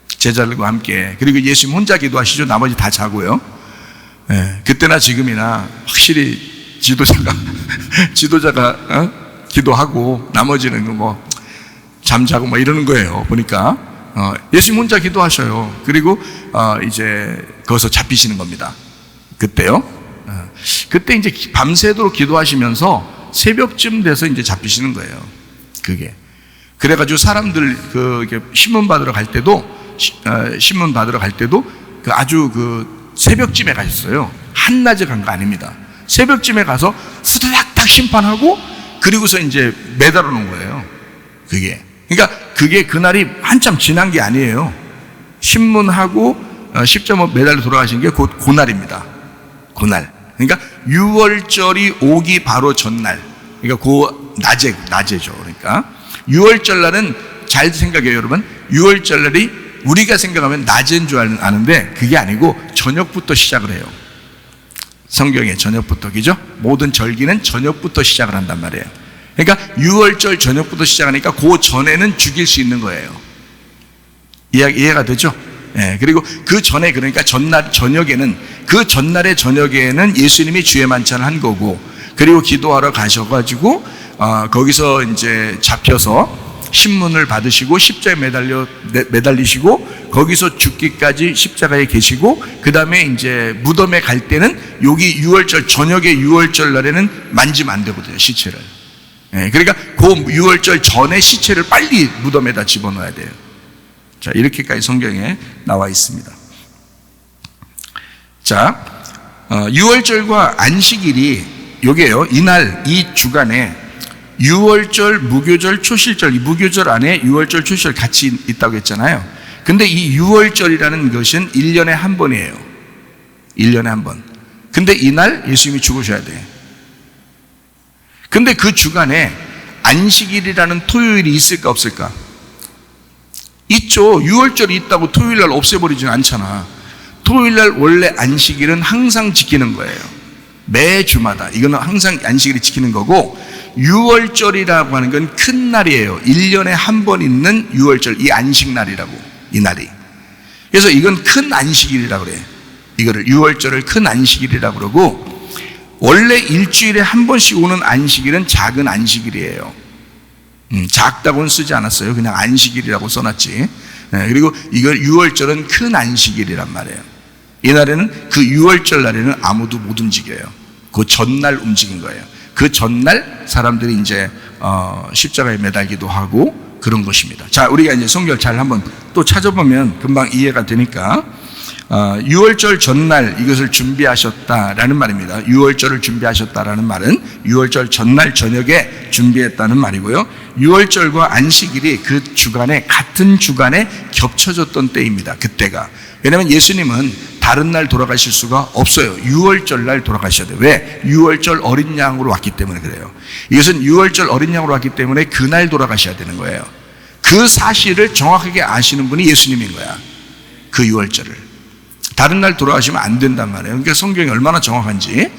제자들과 함께. 그리고 예수님 혼자 기도하시죠. 나머지 다 자고요. 네, 그때나 지금이나 확실히 지도자가 기도하고 나머지는 뭐 잠자고 뭐 이러는 거예요. 보니까 예수님 혼자 기도하셔요. 그리고 이제 거기서 잡히시는 겁니다. 그때요. 그때 이제 밤새도록 기도하시면서 새벽쯤 돼서 이제 잡히시는 거예요. 그게. 그래가지고 사람들 신문 받으러 갈 때도 그 아주 그 새벽쯤에 가셨어요. 한낮에 간 거 아닙니다. 새벽쯤에 가서 스드닥닥 심판하고 그리고서 이제 매달아 놓은 거예요. 그게. 그러니까 그게 그날이 한참 지난 게 아니에요. 신문하고 십자가 매달려 돌아가신 게 곧 그날입니다. 그날. 그러니까 유월절이 오기 바로 전날. 그러니까 그 낮에죠. 그러니까 유월절 날은 잘 생각해요, 여러분. 유월절 날이 우리가 생각하면 낮인 줄 아는데 그게 아니고 저녁부터 시작을 해요. 성경에 저녁부터, 그죠? 모든 절기는 저녁부터 시작을 한단 말이에요. 그러니까 유월절 저녁부터 시작하니까 그 전에는 죽일 수 있는 거예요. 이해가 되죠? 예, 그리고 그 전에, 그러니까 전날의 저녁에는 예수님이 주의 만찬을 한 거고, 그리고 기도하러 가셔가지고 거기서 이제 잡혀서 신문을 받으시고 십자가에 매달리시고 거기서 죽기까지 십자가에 계시고, 그 다음에 이제 무덤에 갈 때는 여기 유월절 저녁에 유월절 날에는 만지면 안 되거든요, 시체를. 예, 그러니까 그 유월절 전에 시체를 빨리 무덤에다 집어넣어야 돼요. 자, 이렇게까지 성경에 나와 있습니다. 자, 유월절과 안식일이 요게요, 이날 이 주간에 유월절, 무교절, 초실절, 이 무교절 안에 유월절, 초실절 같이 있다고 했잖아요. 근데 이 유월절이라는 것은 1년에 한 번이에요. 1년에 한 번. 근데 이날 예수님이 죽으셔야 돼요. 근데 그 주간에 안식일이라는 토요일이 있을까 없을까? 있죠. 유월절이 있다고 토요일날 없애버리지는 않잖아. 토요일날 원래 안식일은 항상 지키는 거예요. 매주마다. 이거는 항상 안식일이 지키는 거고, 유월절이라고 하는 건 큰 날이에요. 1년에 한 번 있는 유월절, 이 안식날이라고, 이 날이. 그래서 이건 큰 안식일이라고 그래요. 이거를 유월절을 큰 안식일이라고 그러고, 원래 일주일에 한 번씩 오는 안식일은 작은 안식일이에요. 작다고는 쓰지 않았어요. 그냥 안식일이라고 써놨지. 네, 그리고 이걸 유월절은 큰 안식일이란 말이에요. 이날에는 그 유월절 날에는 아무도 못 움직여요. 그 전날 움직인 거예요. 그 전날 사람들이 이제 십자가에 매달기도 하고 그런 것입니다. 자, 우리가 이제 성경 잘 한번 또 찾아보면 금방 이해가 되니까 유월절 전날 이것을 준비하셨다라는 말입니다. 유월절을 준비하셨다라는 말은 유월절 전날 저녁에 준비했다는 말이고요. 유월절과 안식일이 그 주간에 같은 주간에 겹쳐졌던 때입니다. 그때가. 왜냐하면 예수님은 다른 날 돌아가실 수가 없어요. 유월절 날 돌아가셔야 돼요. 왜? 유월절 어린 양으로 왔기 때문에 그래요. 이것은 유월절 어린 양으로 왔기 때문에 그날 돌아가셔야 되는 거예요. 그 사실을 정확하게 아시는 분이 예수님인 거야. 그 유월절을. 다른 날 돌아가시면 안 된단 말이에요. 그러니까 성경이 얼마나 정확한지.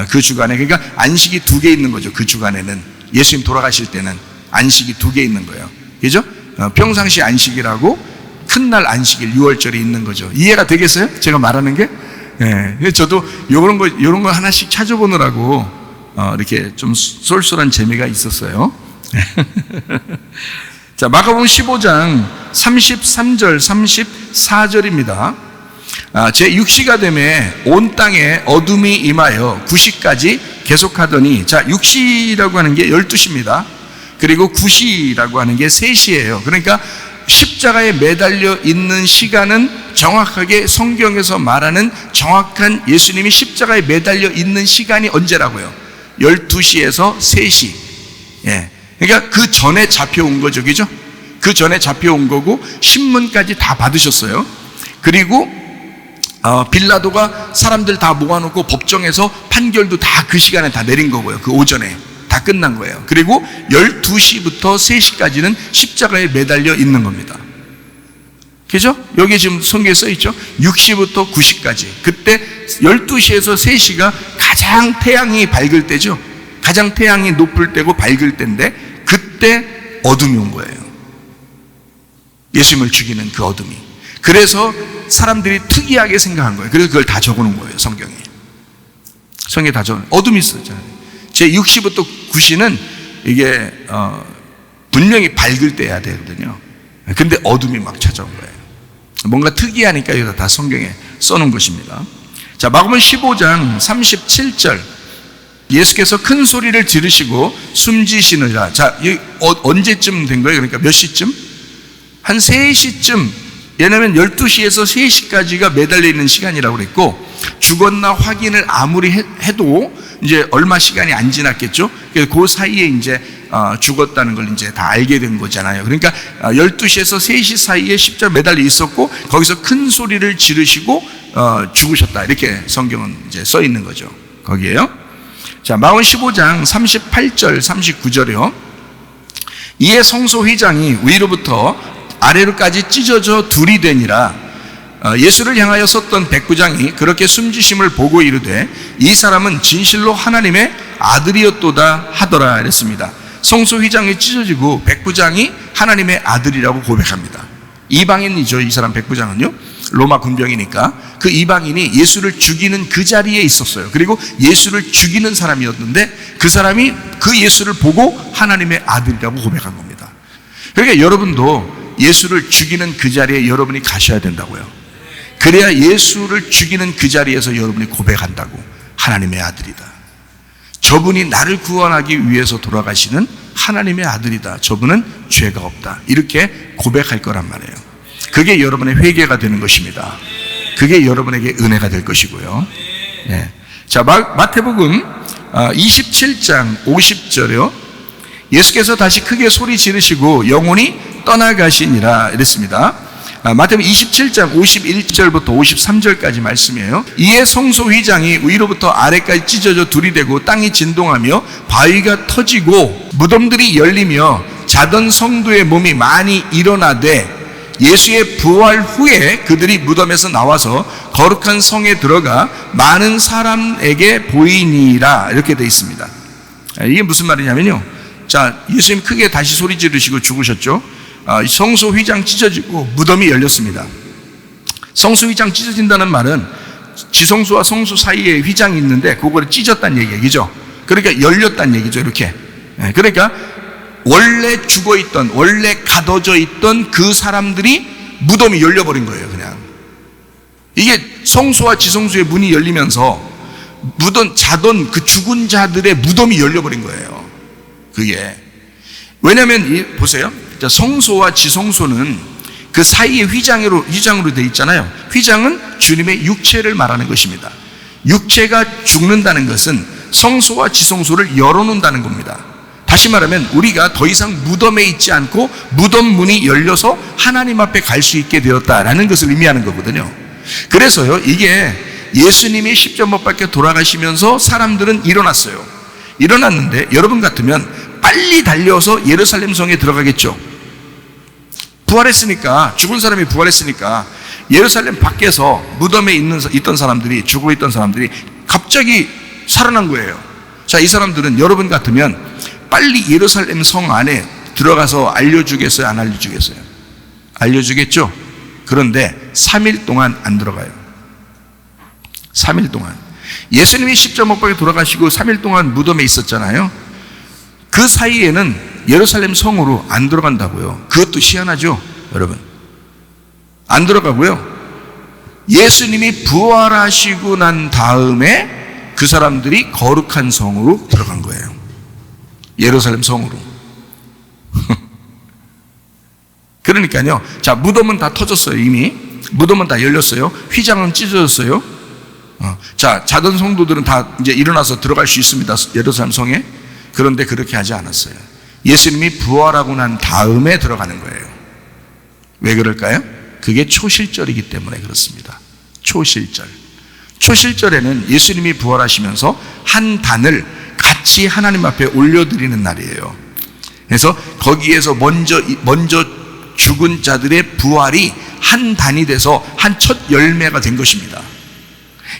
그 주간에, 그러니까 안식이 2개 있는 거죠. 그 주간에는. 예수님 돌아가실 때는 안식이 2개 있는 거예요. 그죠? 평상시 안식이라고 큰 날 안식일 유월절이 있는 거죠. 이해가 되겠어요? 제가 말하는 게? 예. 저도 요런 거 하나씩 찾아보느라고 이렇게 좀 쏠쏠한 재미가 있었어요. 자, 마가복음 15장 33절 34절입니다. 제6시가 되매 온 땅에 어둠이 임하여 9시까지 계속하더니, 자, 6시라고 하는 게 12시입니다. 그리고 9시라고 하는 게 3시예요. 그러니까 십자가에 매달려 있는 시간은 정확하게 성경에서 말하는 정확한 예수님이 십자가에 매달려 있는 시간이 언제라고요? 12시에서 3시. 예. 그러니까 그 전에 잡혀온 거죠. 그죠? 그 전에 잡혀온 거고 신문까지 다 받으셨어요. 그리고 빌라도가 사람들 다 모아놓고 법정에서 판결도 다 그 시간에 다 내린 거고요. 그 오전에 다 끝난 거예요. 그리고 12시부터 3시까지는 십자가에 매달려 있는 겁니다. 그죠? 여기 지금 성경에 써 있죠? 6시부터 9시까지. 그때 12시에서 3시가 가장 태양이 밝을 때죠. 가장 태양이 높을 때고 밝을 때인데 그때 어둠이 온 거예요. 예수님을 죽이는 그 어둠이. 그래서 사람들이 특이하게 생각한 거예요. 그래서 그걸 다 적어놓은 거예요. 성경에 다 적어놓은 거예요. 어둠이 있었잖아요. 제 6시부터 9시는 이게 분명히 밝을 때야 되거든요. 근데 어둠이 막 찾아온 거예요. 뭔가 특이하니까 여기다 다 성경에 써놓은 것입니다. 자, 마가복음 15장 37절. 예수께서 큰 소리를 지르시고 숨지시느라. 자, 언제쯤 된 거예요? 그러니까 몇 시쯤? 한 3시쯤. 왜냐하면 12시에서 3시까지가 매달려 있는 시간이라고 그랬고, 죽었나 확인을 아무리 해도 이제 얼마 시간이 안 지났겠죠. 그래서 그 사이에 이제 죽었다는 걸 이제 다 알게 된 거잖아요. 그러니까 12시에서 3시 사이에 십자가 매달려 있었고, 거기서 큰 소리를 지르시고 죽으셨다. 이렇게 성경은 이제 써 있는 거죠. 거기에요. 자, 마가복음 15장 38절 39절이요. 이에 성소휘장이 위로부터 아래로까지 찢어져 둘이 되니라. 예수를 향하여 섰던 백부장이 그렇게 숨지심을 보고 이르되 이 사람은 진실로 하나님의 아들이었도다 하더라 이랬습니다. 성소휘장이 찢어지고 백부장이 하나님의 아들이라고 고백합니다. 이방인이죠. 이 사람 백부장은요. 로마 군병이니까 그 이방인이 예수를 죽이는 그 자리에 있었어요. 그리고 예수를 죽이는 사람이었는데 그 사람이 그 예수를 보고 하나님의 아들이라고 고백한 겁니다. 그러니까 여러분도 예수를 죽이는 그 자리에 여러분이 가셔야 된다고요. 그래야 예수를 죽이는 그 자리에서 여러분이 고백한다고. 하나님의 아들이다. 저분이 나를 구원하기 위해서 돌아가시는 하나님의 아들이다. 저분은 죄가 없다. 이렇게 고백할 거란 말이에요. 그게 여러분의 회개가 되는 것입니다. 그게 여러분에게 은혜가 될 것이고요. 네. 자, 마태복음 27장 50절이요. 예수께서 다시 크게 소리 지르시고 영혼이 떠나가시니라 이랬습니다. 마태복음 27장 51절부터 53절까지 말씀이에요. 이에 성소휘장이 위로부터 아래까지 찢어져 둘이 되고 땅이 진동하며 바위가 터지고 무덤들이 열리며 자던 성도의 몸이 많이 일어나되 예수의 부활 후에 그들이 무덤에서 나와서 거룩한 성에 들어가 많은 사람에게 보이니라 이렇게 되어 있습니다. 이게 무슨 말이냐면요. 자, 예수님 크게 다시 소리 지르시고 죽으셨죠. 성소 휘장 찢어지고 무덤이 열렸습니다. 성소 휘장 찢어진다는 말은 지성소와 성소 사이에 휘장이 있는데 그거를 찢었다는 얘기죠. 그러니까 열렸다는 얘기죠. 이렇게. 그러니까 원래 죽어있던, 원래 가둬져 있던 그 사람들이 무덤이 열려버린 거예요. 그냥 이게 성소와 지성소의 문이 열리면서 자던 그 죽은 자들의 무덤이 열려버린 거예요. 그게 왜냐하면 보세요. 성소와 지성소는 그 사이에 휘장으로 되어 있잖아요. 휘장은 주님의 육체를 말하는 것입니다. 육체가 죽는다는 것은 성소와 지성소를 열어놓는다는 겁니다. 다시 말하면 우리가 더 이상 무덤에 있지 않고 무덤 문이 열려서 하나님 앞에 갈 수 있게 되었다라는 것을 의미하는 거거든요. 그래서요, 이게 예수님이 십자가 못 박혀 돌아가시면서 사람들은 일어났어요. 일어났는데 여러분 같으면 빨리 달려서 예루살렘 성에 들어가겠죠. 부활했으니까, 죽은 사람이 부활했으니까 예루살렘 밖에서 무덤에 있던 사람들이, 죽어 있던 사람들이 갑자기 살아난 거예요. 자, 이 사람들은 여러분 같으면 빨리 예루살렘 성 안에 들어가서 알려주겠어요? 안 알려주겠어요? 알려주겠죠? 그런데 3일 동안 안 들어가요. 3일 동안. 예수님이 십자가 못 박혀 돌아가시고 3일 동안 무덤에 있었잖아요. 그 사이에는 예루살렘 성으로 안 들어간다고요. 그것도 희한하죠, 여러분. 안 들어가고요. 예수님이 부활하시고 난 다음에 그 사람들이 거룩한 성으로 들어간 거예요. 예루살렘 성으로. 그러니까요, 자, 무덤은 다 터졌어요. 이미 무덤은 다 열렸어요. 휘장은 찢어졌어요. 자, 자던 성도들은 다 이제 일어나서 들어갈 수 있습니다, 예루살렘 성에. 그런데 그렇게 하지 않았어요. 예수님이 부활하고 난 다음에 들어가는 거예요. 왜 그럴까요? 그게 초실절이기 때문에 그렇습니다. 초실절. 초실절에는 예수님이 부활하시면서 한 단을 같이 하나님 앞에 올려드리는 날이에요. 그래서 거기에서 먼저 죽은 자들의 부활이 한 단이 돼서 한 첫 열매가 된 것입니다.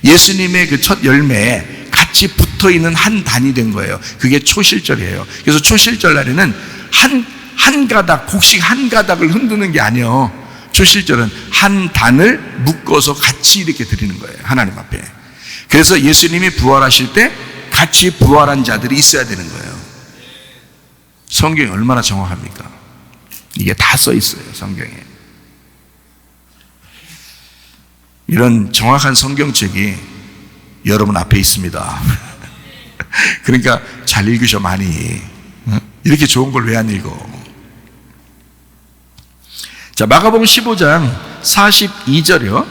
예수님의 그 첫 열매에 같이 붙어 있는 한 단이 된 거예요. 그게 초실절이에요. 그래서 초실절 날에는 한 가닥, 곡식 한 가닥을 흔드는 게 아니에요. 초실절은 한 단을 묶어서 같이 이렇게 드리는 거예요, 하나님 앞에. 그래서 예수님이 부활하실 때 같이 부활한 자들이 있어야 되는 거예요. 성경이 얼마나 정확합니까? 이게 다 써 있어요, 성경에. 이런 정확한 성경책이 여러분 앞에 있습니다. 그러니까 잘 읽으셔, 많이. 이렇게 좋은 걸 왜 안 읽어? 자, 마가복음 15장 42절이요.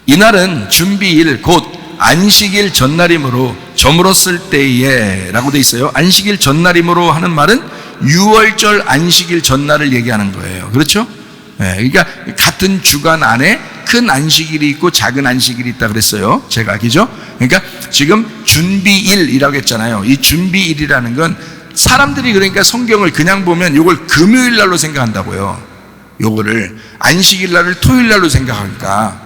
이날은 준비일 곧 안식일 전날이므로 저물었을 때에 라고 돼 있어요. 안식일 전날이므로 하는 말은 6월절 안식일 전날을 얘기하는 거예요. 그렇죠? 네, 그러니까 같은 주간 안에 큰 안식일이 있고 작은 안식일이 있다 그랬어요, 제가. 그죠? 그러니까 지금 준비일이라고 했잖아요. 이 준비일이라는 건 사람들이 그러니까 성경을 그냥 보면 이걸 금요일 날로 생각한다고요. 요거를 안식일 날을 토요일 날로 생각하니까.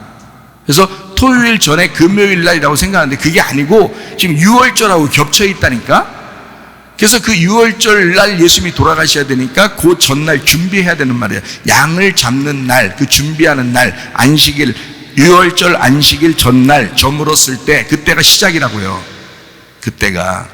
그래서 토요일 전에 금요일 날이라고 생각하는데 그게 아니고 지금 6월절하고 겹쳐 있다니까. 그래서 그 6월절 날 예수님이 돌아가셔야 되니까 그 전날 준비해야 되는 말이에요. 양을 잡는 날, 그 준비하는 날, 안식일, 6월절 안식일 전날 저물었을 때, 그때가 시작이라고요. 그때가.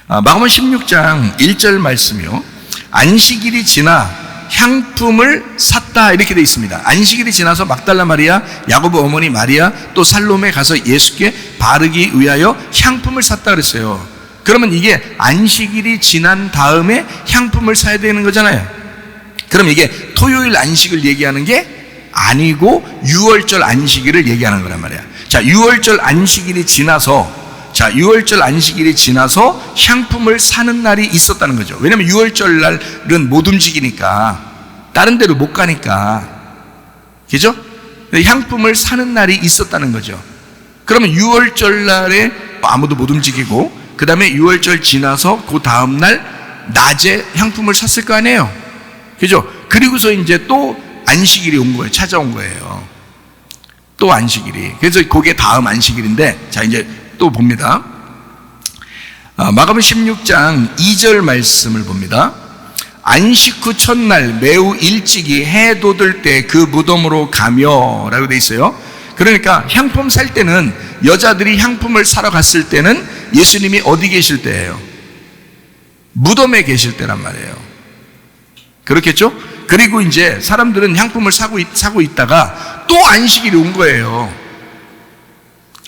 마가복음 16장 1절 말씀이요. 안식일이 지나 향품을 샀다, 이렇게 되어 있습니다. 안식일이 지나서 막달라 마리아, 야고보 어머니 마리아, 또 살로메 가서 예수께 바르기 위하여 향품을 샀다 그랬어요. 그러면 이게 안식일이 지난 다음에 향품을 사야 되는 거잖아요. 그럼 이게 토요일 안식을 얘기하는 게 아니고 6월절 안식일을 얘기하는 거란 말이야. 자, 6월절 안식일이 지나서, 자, 6월절 안식일이 지나서 향품을 사는 날이 있었다는 거죠. 왜냐면 6월절 날은 못 움직이니까, 다른 데로 못 가니까. 그죠? 향품을 사는 날이 있었다는 거죠. 그러면 6월절 날에 아무도 못 움직이고, 그 다음에 6월절 지나서 그 다음날 낮에 향품을 샀을 거 아니에요. 그죠? 그리고서 이제 또 안식일이 온 거예요. 찾아온 거예요. 또 안식일이. 그래서 그게 다음 안식일인데, 자, 이제 또 봅니다. 마가복음 16장 2절 말씀을 봅니다. 안식 후 첫날 매우 일찍이 해 돋을 때 그 무덤으로 가며 라고 돼 있어요. 그러니까 향품 살 때는, 여자들이 향품을 사러 갔을 때는 예수님이 어디 계실 때예요? 무덤에 계실 때란 말이에요. 그렇겠죠? 그리고 이제 사람들은 향품을 사고 있다가 또 안식일이 온 거예요.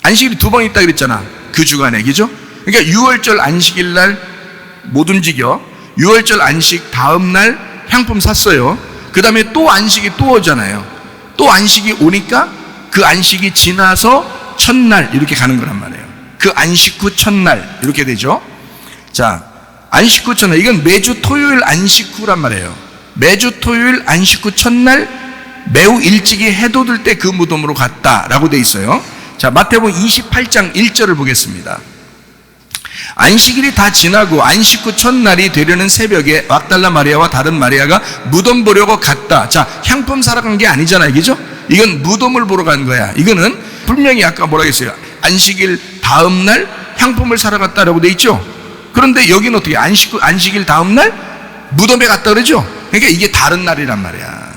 안식일이 2번 있다 그랬잖아, 그 주간에. 그죠? 그러니까 6월절 안식일 날 못 움직여. 6월절 안식 다음 날 향품 샀어요. 그 다음에 또 안식이 또 오잖아요. 또 안식이 오니까 그 안식이 지나서 첫날 이렇게 가는 거란 말이에요. 그 안식 후 첫날 이렇게 되죠. 자, 안식 후 첫날, 이건 매주 토요일 안식 후란 말이에요. 매주 토요일 안식 후 첫날 매우 일찍이 해도 들 때 그 무덤으로 갔다라고 돼 있어요. 자, 마태복음 28장 1절을 보겠습니다. 안식일이 다 지나고 안식 후 첫날이 되려는 새벽에 막달라 마리아와 다른 마리아가 무덤 보려고 갔다. 자, 향품 사러 간 게 아니잖아요, 그죠? 이건 무덤을 보러 간 거야. 이거는 분명히 아까 뭐라 했어요? 안식일 다음 날 향품을 사러 갔다라고 돼 있죠. 그런데 여기는 어떻게 안식일 다음 날 무덤에 갔다 그러죠? 그러니까 이게 다른 날이란 말이야.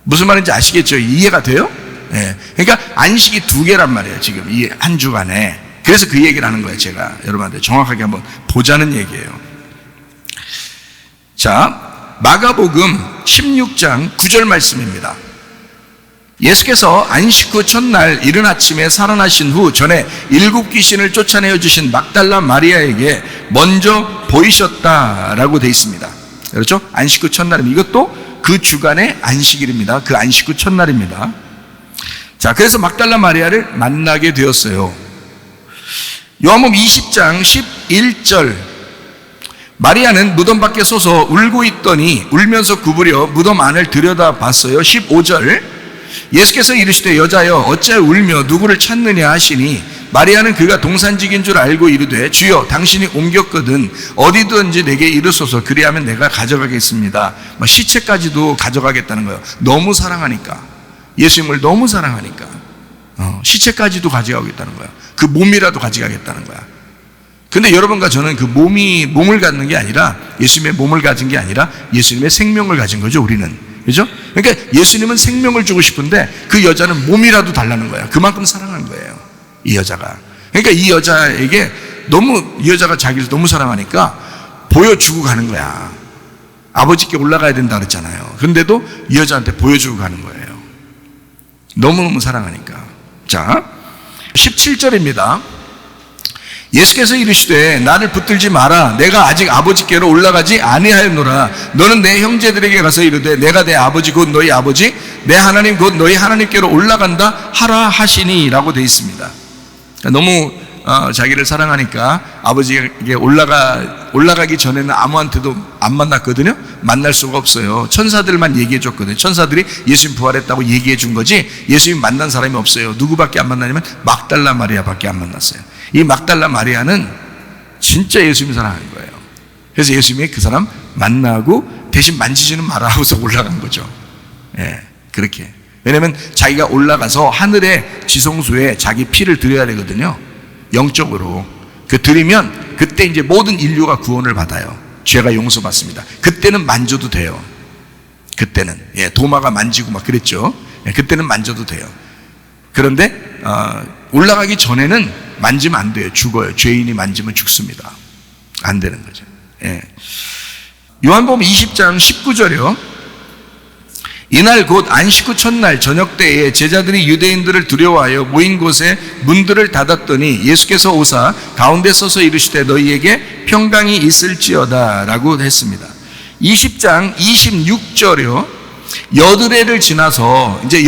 무슨 말인지 아시겠죠? 이해가 돼요? 네. 그러니까 안식이 두 개란 말이에요, 지금 이 한 주간에. 그래서 그 얘기를 하는 거예요. 제가 여러분한테 정확하게 한번 보자는 얘기예요. 자, 마가복음 16장 9절 말씀입니다. 예수께서 안식 후 첫날 이른 아침에 살아나신 후 전에 7 귀신을 쫓아내어 주신 막달라 마리아에게 먼저 보이셨다라고 되어 있습니다. 그렇죠? 안식 후 첫날입니다. 이것도 그 주간의 안식일입니다. 그 안식 후 첫날입니다. 자, 그래서 막달라 마리아를 만나게 되었어요. 요한복음 20장 11절, 마리아는 무덤 밖에 서서 울고 있더니 울면서 구부려 무덤 안을 들여다봤어요. 15절, 예수께서 이르시되 여자여 어찌하여 울며 누구를 찾느냐 하시니 마리아는 그가 동산직인 줄 알고 이르되 주여 당신이 옮겼거든 어디든지 내게 이르소서 그리하면 내가 가져가겠습니다. 시체까지도 가져가겠다는 거예요. 너무 사랑하니까, 예수님을 너무 사랑하니까 시체까지도 가져가겠다는 거야. 그 몸이라도 가져가겠다는 거야. 근데 여러분과 저는 그 몸을 갖는 게 아니라, 예수님의 몸을 가진 게 아니라 예수님의 생명을 가진 거죠, 우리는. 그죠? 그러니까 예수님은 생명을 주고 싶은데 그 여자는 몸이라도 달라는 거야. 그만큼 사랑하는 거예요, 이 여자가. 그러니까 이 여자에게 이 여자가 자기를 너무 사랑하니까 보여주고 가는 거야. 아버지께 올라가야 된다 그랬잖아요. 그런데도 이 여자한테 보여주고 가는 거예요. 너무너무 사랑하니까. 자, 17절입니다. 예수께서 이르시되 나를 붙들지 마라. 내가 아직 아버지께로 올라가지 아니하였노라. 너는 내 형제들에게 가서 이르되 내가 내 아버지 곧 너희 아버지 내 하나님 곧 너희 하나님께로 올라간다 하라 하시니 라고 되어 있습니다. 너무 자기를 사랑하니까 아버지에게 올라가기 전에는 아무한테도 안 만났거든요. 만날 수가 없어요. 천사들만 얘기해 줬거든요. 천사들이 예수님 부활했다고 얘기해 준 거지 예수님 만난 사람이 없어요. 누구밖에 안 만나냐면 막달라 마리아밖에 안 만났어요. 이 막달라 마리아는 진짜 예수님 사랑하는 거예요. 그래서 예수님이 그 사람 만나고 대신 만지지는 마라 하고서 올라간 거죠. 예, 그렇게. 왜냐면 자기가 올라가서 하늘의 지성소에 자기 피를 드려야 되거든요. 영적으로. 그 드리면 그때 이제 모든 인류가 구원을 받아요. 죄가 용서받습니다. 그때는 만져도 돼요. 그때는. 예, 도마가 만지고 막 그랬죠. 예, 그때는 만져도 돼요. 그런데 올라가기 전에는 만지면 안 돼요. 죽어요. 죄인이 만지면 죽습니다. 안 되는 거죠. 예. 요한복음 20장 19절이요. 이날 곧 안식 후 첫날 저녁 때에 제자들이 유대인들을 두려워하여 모인 곳에 문들을 닫았더니 예수께서 오사 가운데 서서 이르시되 너희에게 평강이 있을지어다 라고 했습니다. 20장 26절이요. 여드레를 지나서 이제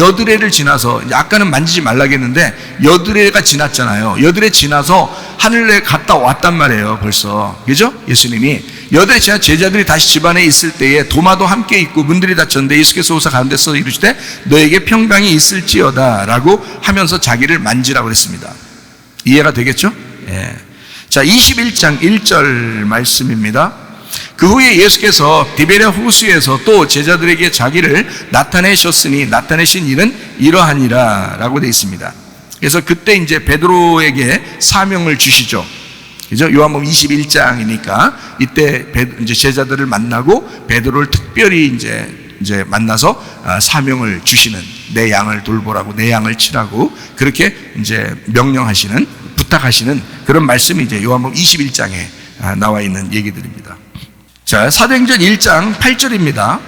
아까는 만지지 말라겠는데 여드레가 지났잖아요. 여드레 지나서 하늘에 갔다 왔단 말이에요. 벌써. 그죠? 예수님이 여드레 지나 제자들이 다시 집안에 있을 때에 도마도 함께 있고 문들이 닫혔는데 예수께서 오사 가운데 서서 이르시되 너에게 평강이 있을지어다 라고 하면서 자기를 만지라고 했습니다. 이해가 되겠죠? 예. 자, 21장 1절 말씀입니다. 그 후에 예수께서 디베랴 호수에서 또 제자들에게 자기를 나타내셨으니 나타내신 일은 이러하니라 라고 되어 있습니다. 그래서 그때 이제 베드로에게 사명을 주시죠. 그죠? 요한복음 21장이니까 이때 이제 제자들을 만나고 베드로를 특별히 이제 만나서 사명을 주시는, 내 양을 돌보라고, 내 양을 치라고 그렇게 이제 명령하시는, 부탁하시는 그런 말씀이 이제 요한복음 21장에 나와 있는 얘기들입니다. 자, 사도행전 1장 8절입니다.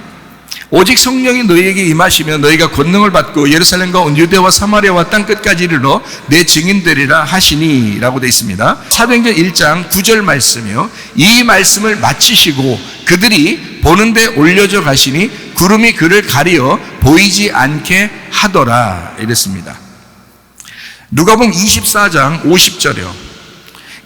오직 성령이 너희에게 임하시면 너희가 권능을 받고 예루살렘과 온 유대와 사마리아와 땅끝까지 이르러 내 증인되리라 하시니 라고 되어 있습니다. 사도행전 1장 9절 말씀이요. 이 말씀을 마치시고 그들이 보는데 올려져 가시니 구름이 그를 가리어 보이지 않게 하더라 이랬습니다. 누가복음 24장 50절이요.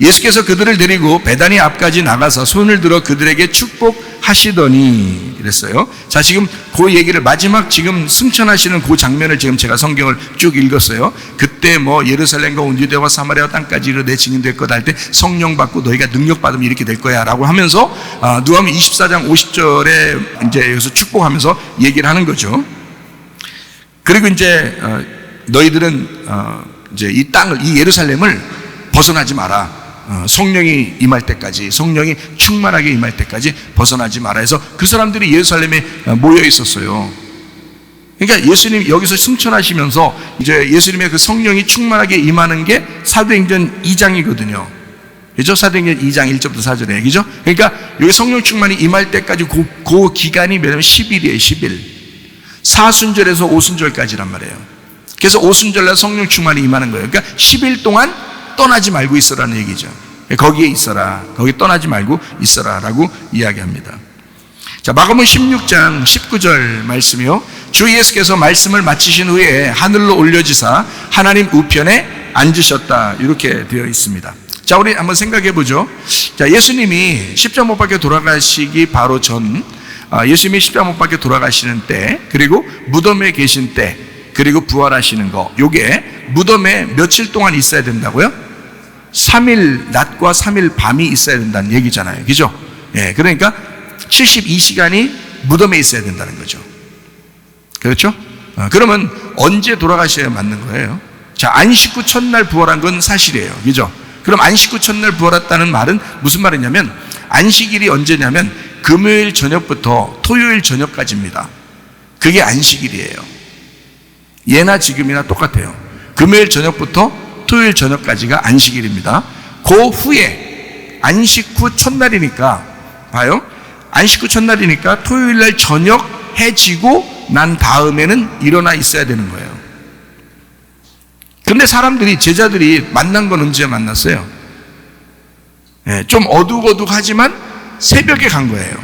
예수께서 그들을 데리고 베다니 앞까지 나가서 손을 들어 그들에게 축복하시더니 이랬어요. 자, 지금 그 얘기를 마지막 지금 승천하시는 그 장면을 지금 제가 성경을 쭉 읽었어요. 그때 뭐 예루살렘과 온 유대와 사마리아 땅까지 이르러 내 증인 될 거다 할 때 성령 받고 너희가 능력 받으면 이렇게 될 거야 라고 하면서 누가복음 24장 50절에 이제 여기서 축복하면서 얘기를 하는 거죠. 그리고 이제 너희들은 이제 이 땅을, 이 예루살렘을 벗어나지 마라. 성령이 임할 때까지, 성령이 충만하게 임할 때까지 벗어나지 마라 해서 그 사람들이 예루살렘에 모여 있었어요. 그러니까 예수님 여기서 승천하시면서 이제 예수님의 그 성령이 충만하게 임하는 게 사도행전 2장이거든요. 그죠? 사도행전 2장 1절부터 4절에 얘기죠. 그러니까 여기 성령 충만이 임할 때까지 그 기간이 몇냐면 10일이에요. 10일. 사순절에서 오순절까지란 말이에요. 그래서 오순절날 성령 충만이 임하는 거예요. 그러니까 10일 동안 떠나지 말고 있어라는 얘기죠. 거기에 있어라. 거기 떠나지 말고 있어라 라고 이야기합니다. 자, 마가복음 16장 19절 말씀이요. 주 예수께서 말씀을 마치신 후에 하늘로 올려지사 하나님 우편에 앉으셨다 이렇게 되어 있습니다. 자, 우리 한번 생각해 보죠. 자, 예수님이 십자가 못 박혀 돌아가시기 바로 전 예수님이 십자가 못 박혀 돌아가시는 때, 그리고 무덤에 계신 때, 그리고 부활하시는 거, 요게 무덤에 며칠 동안 있어야 된다고요? 3일 낮과 3일 밤이 있어야 된다는 얘기잖아요. 그죠? 예, 그러니까 72시간이 무덤에 있어야 된다는 거죠. 그렇죠? 그러면 언제 돌아가셔야 맞는 거예요? 자, 안식 후 첫날 부활한 건 사실이에요. 그죠? 그럼 안식 후 첫날 부활했다는 말은 무슨 말이냐면, 안식일이 언제냐면 금요일 저녁부터 토요일 저녁까지입니다. 그게 안식일이에요. 예나 지금이나 똑같아요. 금요일 저녁부터 토요일 저녁까지가 안식일입니다. 그 후에 안식 후 첫날이니까, 봐요. 안식 후 첫날이니까 토요일날 저녁 해 지고 난 다음에는 일어나 있어야 되는 거예요. 근데 사람들이, 제자들이 만난 건 언제 만났어요? 예, 좀 어둑어둑하지만 새벽에 간 거예요.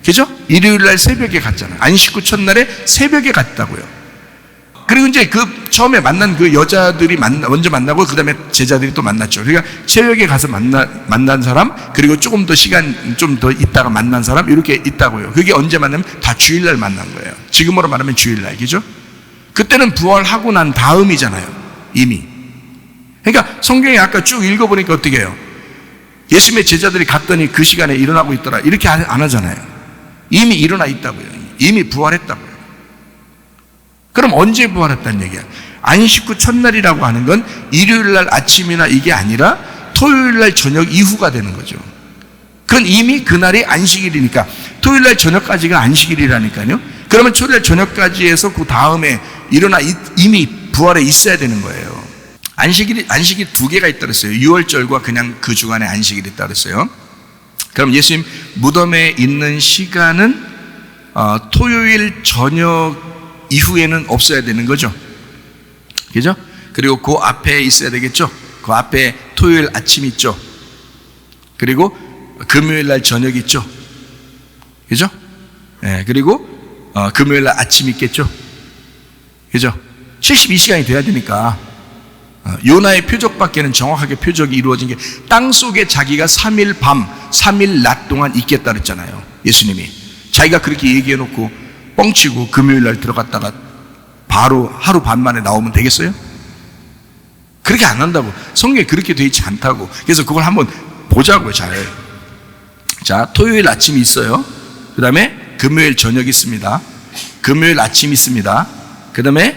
그죠? 일요일날 새벽에 갔잖아요. 안식 후 첫날에 새벽에 갔다고요. 그리고 이제 그 처음에 만난 그 여자들이 먼저 만나고 그 다음에 제자들이 또 만났죠. 그러니까 새벽에 가서 만난 사람, 그리고 조금 더 시간 좀 더 있다가 만난 사람, 이렇게 있다고요. 그게 언제 만나면 다 주일날 만난 거예요. 지금으로 말하면 주일날, 그죠? 그때는 부활하고 난 다음이잖아요, 이미. 그러니까 성경에 아까 쭉 읽어보니까 어떻게 해요? 예수님의 제자들이 갔더니 그 시간에 일어나고 있더라, 이렇게 안 하잖아요. 이미 일어나 있다고요. 이미 부활했다고요. 그럼 언제 부활했다는 얘기야? 안식 후 첫날이라고 하는 건 일요일날 아침이나 이게 아니라 토요일날 저녁 이후가 되는 거죠. 그건 이미 그날이 안식일이니까, 토요일날 저녁까지가 안식일이라니까요. 그러면 토요일날 저녁까지 해서 그 다음에 일어나 이미 부활에 있어야 되는 거예요. 안식일이 두 개가 있다고 했어요. 유월절과 그냥 그 주간에 안식일이 있다고 했어요. 그럼 예수님 무덤에 있는 시간은 토요일 저녁 이후에는 없어야 되는 거죠. 그죠? 그리고 그 앞에 있어야 되겠죠. 그 앞에 토요일 아침 있죠. 그리고 금요일 날 저녁 있죠. 그죠? 네, 그리고 금요일 날 아침 있겠죠. 그죠? 72시간이 돼야 되니까. 요나의 표적밖에는 정확하게 표적이 이루어진 게, 땅 속에 자기가 3일 밤 3일 낮 동안 있겠다 그랬잖아요, 예수님이. 자기가 그렇게 얘기해 놓고 뻥치고 금요일 날 들어갔다가 바로 하루 반 만에 나오면 되겠어요? 그렇게 안 한다고. 성경에 그렇게 되어 있지 않다고. 그래서 그걸 한번 보자고요, 잘. 자, 토요일 아침이 있어요. 그 다음에 금요일 저녁 있습니다. 금요일 아침 있습니다. 그 다음에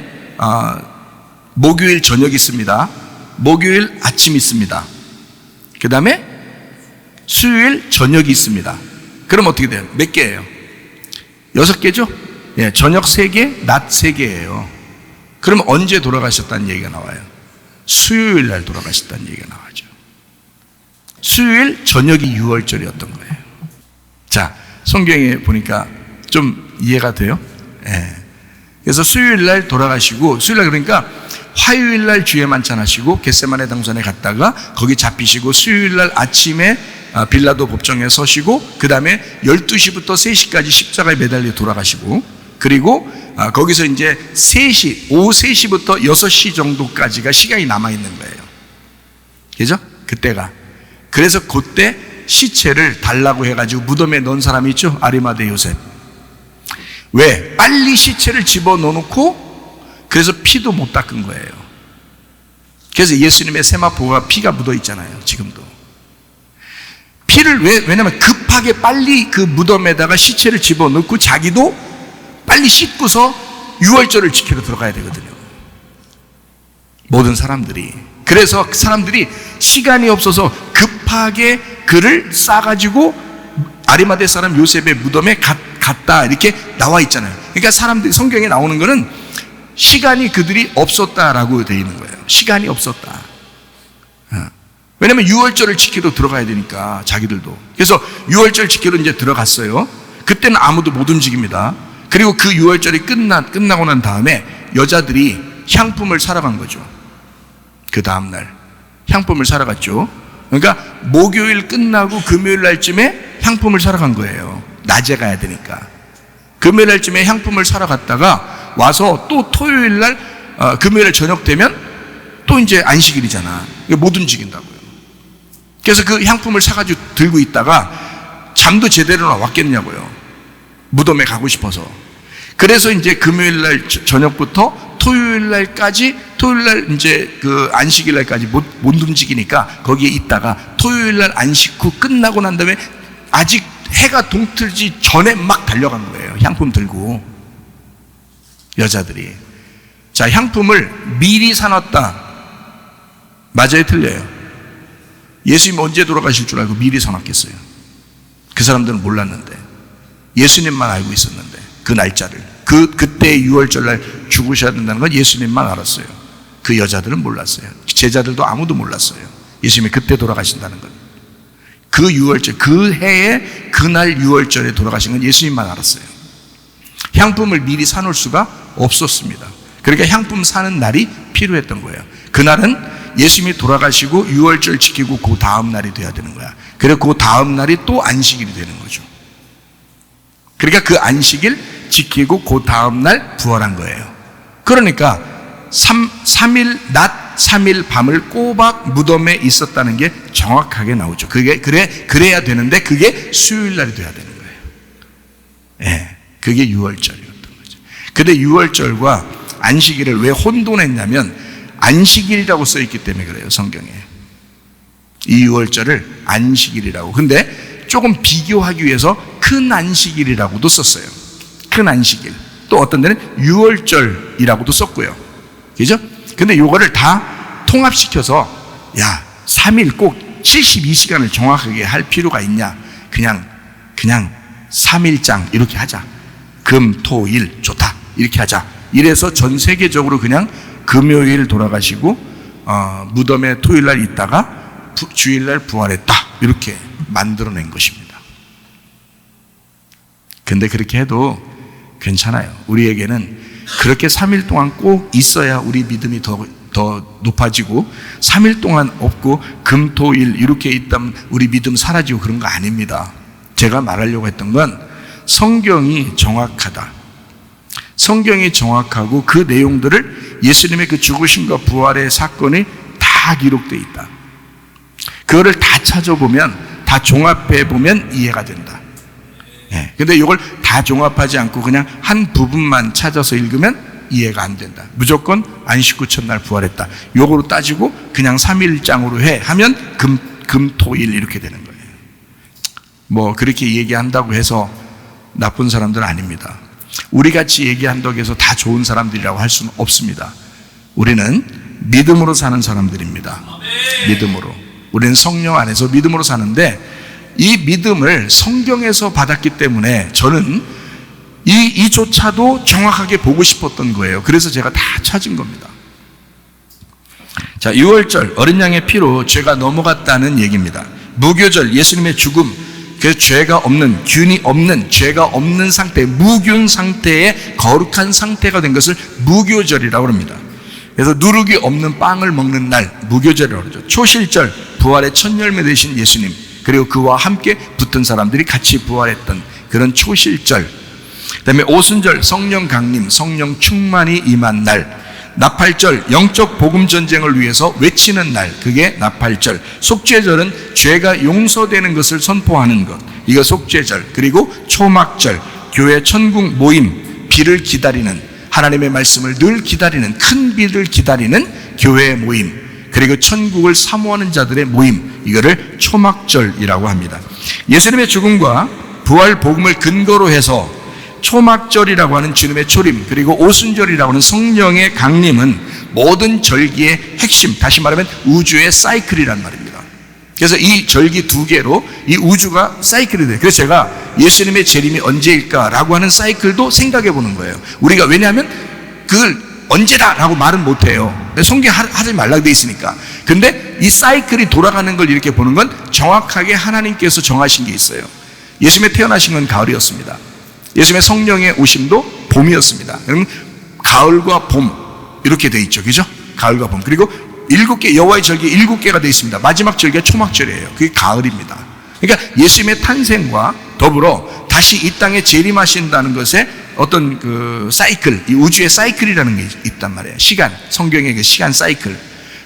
목요일 저녁 있습니다. 목요일 아침 있습니다. 그 다음에 수요일 저녁이 있습니다. 그럼 어떻게 돼요? 몇 개예요? 6개죠? 예, 저녁 3개, 낮 3개예요. 그럼 언제 돌아가셨다는 얘기가 나와요? 수요일 날 돌아가셨다는 얘기가 나와죠. 수요일 저녁이 6월절이었던 거예요. 자, 성경에 보니까 좀 이해가 돼요? 예. 그래서 수요일 날 돌아가시고, 수요일 날 그러니까 화요일 날 주에 만찬하시고 겟세마네 동산에 갔다가 거기 잡히시고, 수요일 날 아침에 빌라도 법정에 서시고, 그 다음에 12시부터 3시까지 십자가에 매달려 돌아가시고, 그리고 거기서 이제 3시, 오후 3시부터 6시 정도까지가 시간이 남아있는 거예요. 그죠? 그때가. 그래서 그때 시체를 달라고 해가지고 무덤에 넣은 사람이 있죠? 아리마대 요셉. 왜? 빨리 시체를 집어넣어놓고 그래서 피도 못 닦은 거예요. 그래서 예수님의 세마포가 피가 묻어 있잖아요. 지금도. 피를 왜냐면 급하게 빨리 그 무덤에다가 시체를 집어넣고 자기도 빨리 씻고서 유월절을 지키러 들어가야 되거든요. 모든 사람들이. 그래서 그 사람들이 시간이 없어서 급하게 그를 싸가지고 아리마대 사람 요셉의 무덤에 갔다 이렇게 나와 있잖아요. 그러니까 사람들이, 성경에 나오는 거는 시간이 그들이 없었다라고 되어 있는 거예요. 시간이 없었다. 왜냐면 유월절을 지키러 들어가야 되니까 자기들도. 그래서 유월절 지키러 이제 들어갔어요. 그때는 아무도 못 움직입니다. 그리고 그 유월절이 끝나고 난 다음에 여자들이 향품을 사러 간 거죠. 그 다음날 향품을 사러 갔죠. 그러니까 목요일 끝나고 금요일 날쯤에 향품을 사러 간 거예요. 낮에 가야 되니까. 금요일 날쯤에 향품을 사러 갔다가 와서 또 토요일 날, 금요일 저녁 되면 또 이제 안식일이잖아. 못 움직인다고요. 그래서 그 향품을 사가지고 들고 있다가 잠도 제대로 왔겠냐고요. 무덤에 가고 싶어서. 그래서 이제 금요일 날 저녁부터 토요일 날까지, 토요일 날 이제 그 안식일 날까지 못 움직이니까 거기에 있다가 토요일 날 안식 후 끝나고 난 다음에 아직 해가 동틀지 전에 막 달려간 거예요. 향품 들고. 여자들이. 자, 향품을 미리 사놨다. 맞아요, 틀려요? 예수님 언제 돌아가실 줄 알고 미리 사놨겠어요? 그 사람들은 몰랐는데, 예수님만 알고 있었는데, 그 날짜를. 그때 6월절 날 죽으셔야 된다는 건 예수님만 알았어요. 그 여자들은 몰랐어요. 제자들도 아무도 몰랐어요. 예수님이 그때 돌아가신다는 건. 그 6월절, 그 해에 그날 6월절에 돌아가신 건 예수님만 알았어요. 향품을 미리 사놓을 수가 없었습니다. 그러니까 향품 사는 날이 필요했던 거예요. 그날은 예수님이 돌아가시고 6월절 지키고 그 다음 날이 돼야 되는 거야. 그리고 그 다음 날이 또 안식일이 되는 거죠. 그러니까 그 안식일 지키고 그 다음 날 부활한 거예요. 그러니까 3일 낮 3일 밤을 꼬박 무덤에 있었다는 게 정확하게 나오죠. 그래야 되는데 그게 수요일 날이 돼야 되는 거예요. 예, 그게 6월절이었던 거죠. 근데 6월절과 안식일을 왜 혼돈했냐면 안식일이라고 써 있기 때문에 그래요. 성경에 이 6월절을 안식일이라고. 근데 조금 비교하기 위해서 큰 안식일이라고도 썼어요. 큰 안식일. 또 어떤 데는 6월절이라고도 썼고요. 그죠? 근데 요거를 다 통합시켜서, 야, 3일 꼭 72시간을 정확하게 할 필요가 있냐? 그냥 3일장 이렇게 하자. 금, 토, 일 좋다. 이렇게 하자. 이래서 전 세계적으로 그냥 금요일 돌아가시고 무덤에 토요일 날 있다가 주일 날 부활했다. 이렇게 만들어낸 것입니다. 근데 그렇게 해도 괜찮아요. 우리에게는 그렇게 3일 동안 꼭 있어야 우리 믿음이 더 높아지고, 3일 동안 없고 금, 토, 일 이렇게 있다면 우리 믿음 사라지고 그런 거 아닙니다. 제가 말하려고 했던 건 성경이 정확하다. 성경이 정확하고 그 내용들을 예수님의 그 죽으심과 부활의 사건이 다 기록되어 있다. 그거를 다 찾아보면, 다 종합해보면 이해가 된다. 예. 근데 이걸 다 종합하지 않고 그냥 한 부분만 찾아서 읽으면 이해가 안 된다. 무조건 안식 후 첫날 부활했다. 요거로 따지고 그냥 3일장으로 하면 금, 토, 일 이렇게 되는 거예요. 뭐 그렇게 얘기한다고 해서 나쁜 사람들은 아닙니다. 우리같이 얘기한다고 해서 다 좋은 사람들이라고 할 수는 없습니다. 우리는 믿음으로 사는 사람들입니다. 믿음으로. 우리는 성령 안에서 믿음으로 사는데, 이 믿음을 성경에서 받았기 때문에 저는 이조차도 정확하게 보고 싶었던 거예요. 그래서 제가 다 찾은 겁니다. 자, 6월절 어린 양의 피로 죄가 넘어갔다는 얘기입니다. 무교절, 예수님의 죽음, 그래서 죄가 없는, 균이 없는, 죄가 없는 상태, 무균 상태의 거룩한 상태가 된 것을 무교절이라고 합니다. 그래서 누룩이 없는 빵을 먹는 날 무교절이라고 그러죠. 초실절, 부활의 첫 열매 되신 예수님, 그리고 그와 함께 붙은 사람들이 같이 부활했던 그런 초실절, 그다음에 오순절 성령 강림, 성령 충만이 임한 날, 나팔절 영적 복음 전쟁을 위해서 외치는 날, 그게 나팔절. 속죄절은 죄가 용서되는 것을 선포하는 것, 이거 속죄절. 그리고 초막절, 교회 천국 모임, 비를 기다리는, 하나님의 말씀을 늘 기다리는, 큰 비를 기다리는 교회의 모임, 그리고 천국을 사모하는 자들의 모임, 이거를 초막절이라고 합니다. 예수님의 죽음과 부활 복음을 근거로 해서 초막절이라고 하는 주님의 초림, 그리고 오순절이라고 하는 성령의 강림은 모든 절기의 핵심, 다시 말하면 우주의 사이클이란 말입니다. 그래서 이 절기 두 개로 이 우주가 사이클이 돼요. 그래서 제가 예수님의 재림이 언제일까라고 하는 사이클도 생각해 보는 거예요. 우리가 왜냐하면 그걸 언제다라고 말은 못해요. 송기하지 말라고 돼 있으니까. 근데 이 사이클이 돌아가는 걸 이렇게 보는 건 정확하게 하나님께서 정하신 게 있어요. 예수님의 태어나신 건 가을이었습니다. 예수님의 성령의 오심도 봄이었습니다. 그러면 가을과 봄 이렇게 돼 있죠, 그죠? 가을과 봄. 그리고 7개 여호와의 절기 7개가 돼 있습니다. 마지막 절기가 초막절이에요. 그게 가을입니다. 그러니까 예수님의 탄생과 더불어 다시 이 땅에 재림하신다는 것에 어떤 그 사이클, 이 우주의 사이클이라는 게 있단 말이에요. 시간, 성경의 그 시간 사이클.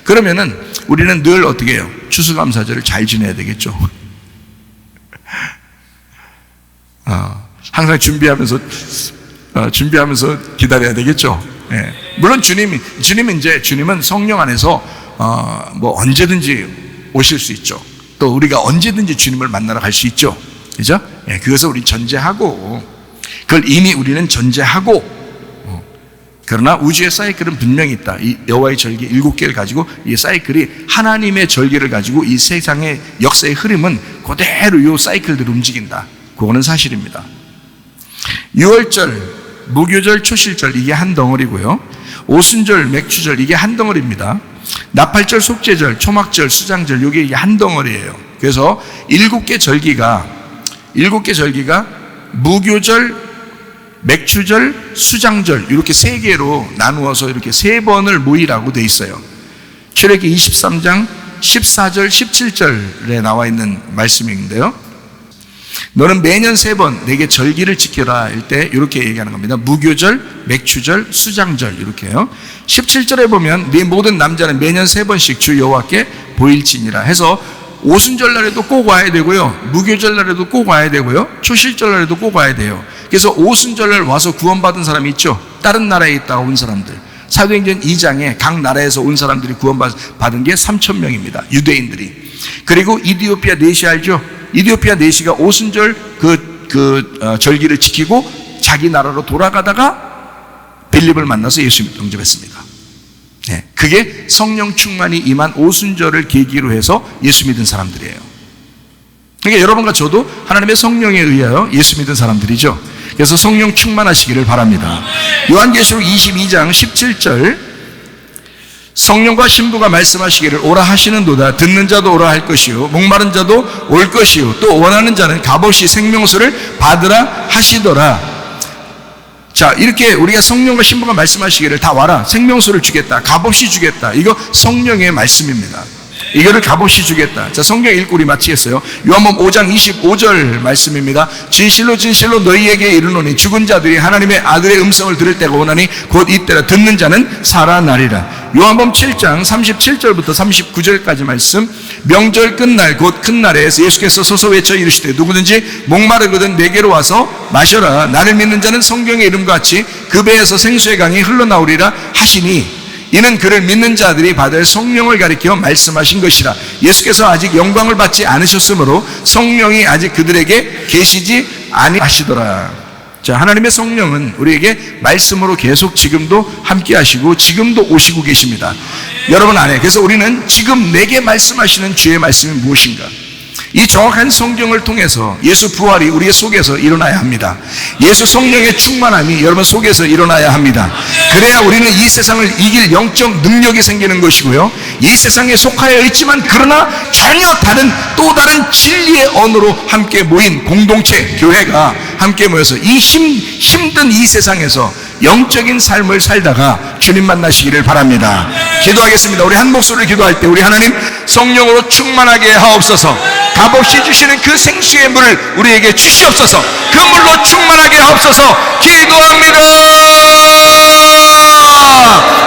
그러면은 우리는 늘 어떻게 해요? 추수감사절을 잘 지내야 되겠죠. 항상 준비하면서 기다려야 되겠죠. 예. 물론 주님은 성령 안에서 뭐 언제든지 오실 수 있죠. 또 우리가 언제든지 주님을 만나러 갈 수 있죠. 그죠? 예, 그것을 우리 전제하고, 그걸 이미 우리는 전제하고, 그러나 우주의 사이클은 분명히 있다. 이 여호와의 절기 7개를 가지고 이 사이클이 하나님의 절기를 가지고 이 세상의 역사의 흐름은 그대로 이 사이클대로 움직인다. 그거는 사실입니다. 6월절, 무교절, 초실절 이게 한 덩어리고요. 오순절, 맥추절 이게 한 덩어리입니다. 나팔절, 속죄절, 초막절, 수장절 이게 한 덩어리예요. 그래서 7개 절기가 무교절, 맥추절, 수장절 이렇게 3개로 나누어서 이렇게 3번을 모이라고 돼 있어요. 출애기 23장 14절, 17절에 나와 있는 말씀인데요. 너는 매년 3번 내게 절기를 지켜라 할 때 이렇게 얘기하는 겁니다. 무교절, 맥추절, 수장절 이렇게요. 17절에 보면 네 모든 남자는 매년 3번씩 주 여호와께 보일지니라 해서 오순절 날에도 꼭 와야 되고요, 무교절 날에도 꼭 와야 되고요, 초실절 날에도 꼭 와야 돼요. 그래서 오순절 날 와서 구원받은 사람이 있죠. 다른 나라에 있다가 온 사람들, 사도행전 2장에 각 나라에서 온 사람들이 구원받은 게 3,000명입니다. 유대인들이. 그리고 이디오피아 내시 알죠? 이디오피아 내시가 오순절 절기를 지키고 자기 나라로 돌아가다가 빌립을 만나서 예수님을 영접했습니다. 네, 그게 성령 충만이 임한 오순절을 계기로 해서 예수 믿은 사람들이에요. 그러니까 여러분과 저도 하나님의 성령에 의하여 예수 믿은 사람들이죠. 그래서 성령 충만하시기를 바랍니다. 요한계시록 22장 17절, 성령과 신부가 말씀하시기를 오라 하시는도다. 듣는 자도 오라 할 것이요, 목마른 자도 올 것이요, 또 원하는 자는 값없이 생명수를 받으라 하시더라. 자, 이렇게 우리가 성령과 신부가 말씀하시기를 다 와라, 생명수를 주겠다, 값없이 주겠다, 이거 성령의 말씀입니다. 이거를 값없이 주겠다. 자, 성경 읽고 우리 마치겠어요. 요한복음 5장 25절 말씀입니다. 진실로 진실로 너희에게 이르노니 죽은 자들이 하나님의 아들의 음성을 들을 때가 오나니 곧 이때라. 듣는 자는 살아나리라. 요한복음 7장 37절부터 39절까지 말씀. 명절 끝날 곧 큰 날에 예수께서 서서 외쳐 이르시되 누구든지 목마르거든 내게로 와서 마셔라. 나를 믿는 자는 성경의 이름과 같이 그 배에서 생수의 강이 흘러나오리라 하시니 이는 그를 믿는 자들이 받을 성령을 가리켜 말씀하신 것이라. 예수께서 아직 영광을 받지 않으셨으므로 성령이 아직 그들에게 계시지 아니하시더라. 자, 하나님의 성령은 우리에게 말씀으로 계속 지금도 함께 하시고 지금도 오시고 계십니다. 여러분 안에. 그래서 우리는 지금 내게 말씀하시는 주의 말씀이 무엇인가? 이 정확한 성경을 통해서 예수 부활이 우리의 속에서 일어나야 합니다. 예수 성령의 충만함이 여러분 속에서 일어나야 합니다. 그래야 우리는 이 세상을 이길 영적 능력이 생기는 것이고요, 이 세상에 속하여 있지만 그러나 전혀 다른 또 다른 진리의 언어로 함께 모인 공동체, 교회가 함께 모여서 이 힘든 이 세상에서 영적인 삶을 살다가 주님 만나시기를 바랍니다. 기도하겠습니다. 우리 한 목소리를 기도할 때 우리 하나님 성령으로 충만하게 하옵소서. 값없이 주시는 그 생수의 물을 우리에게 주시옵소서. 그 물로 충만하게 하옵소서. 기도합니다.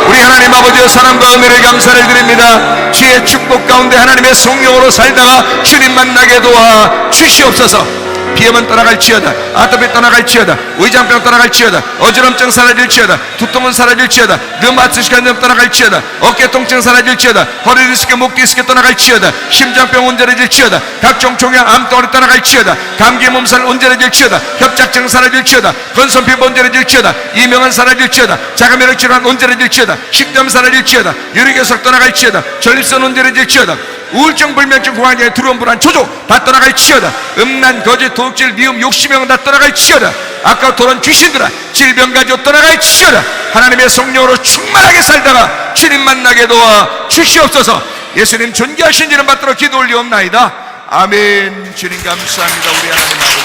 우리 하나님 아버지의 사랑과 은혜를 감사를 드립니다. 주의 축복 가운데 하나님의 성령으로 살다가 주님 만나게 도와 주시옵소서. 비염은 떠나갈지어다, 아토피 떠나갈지어다, 위장병 떠나갈지어다, 어지럼증 사라질지어다, 두통은 사라질지어다, 르마티스한 점 떠나갈지어다, 어깨 통증 사라질지어다, 허리 디스크, 목 디스크 떠나갈지어다, 심장병 온전해질지어다, 각종 종양 암덩어리 떠나갈지어다, 감기 몸살 온전해질지어다, 협착증 사라질지어다, 건선피부 온전해질지어다, 이명은 사라질지어다, 자가면역 질환 온전해질지어다, 식염 사라질지어다, 유리결석 떠나갈지어다, 전립선 온전해질지어다, 우울증, 불면증, 공황장애, 두려움, 불안, 조조 다 떠나갈지어다. 음란, 거짓, 도둑질, 미움, 욕심형 다 떠나갈지어다. 아까 돌은 귀신들아, 질병 가지고 떠나갈지어다. 하나님의 성령으로 충만하게 살다가 주님 만나게 도와 주시옵소서. 예수님 존귀하신 이름 받들어 기도 올리옵나이다. 아멘. 주님 감사합니다. 우리 하나님 아버지.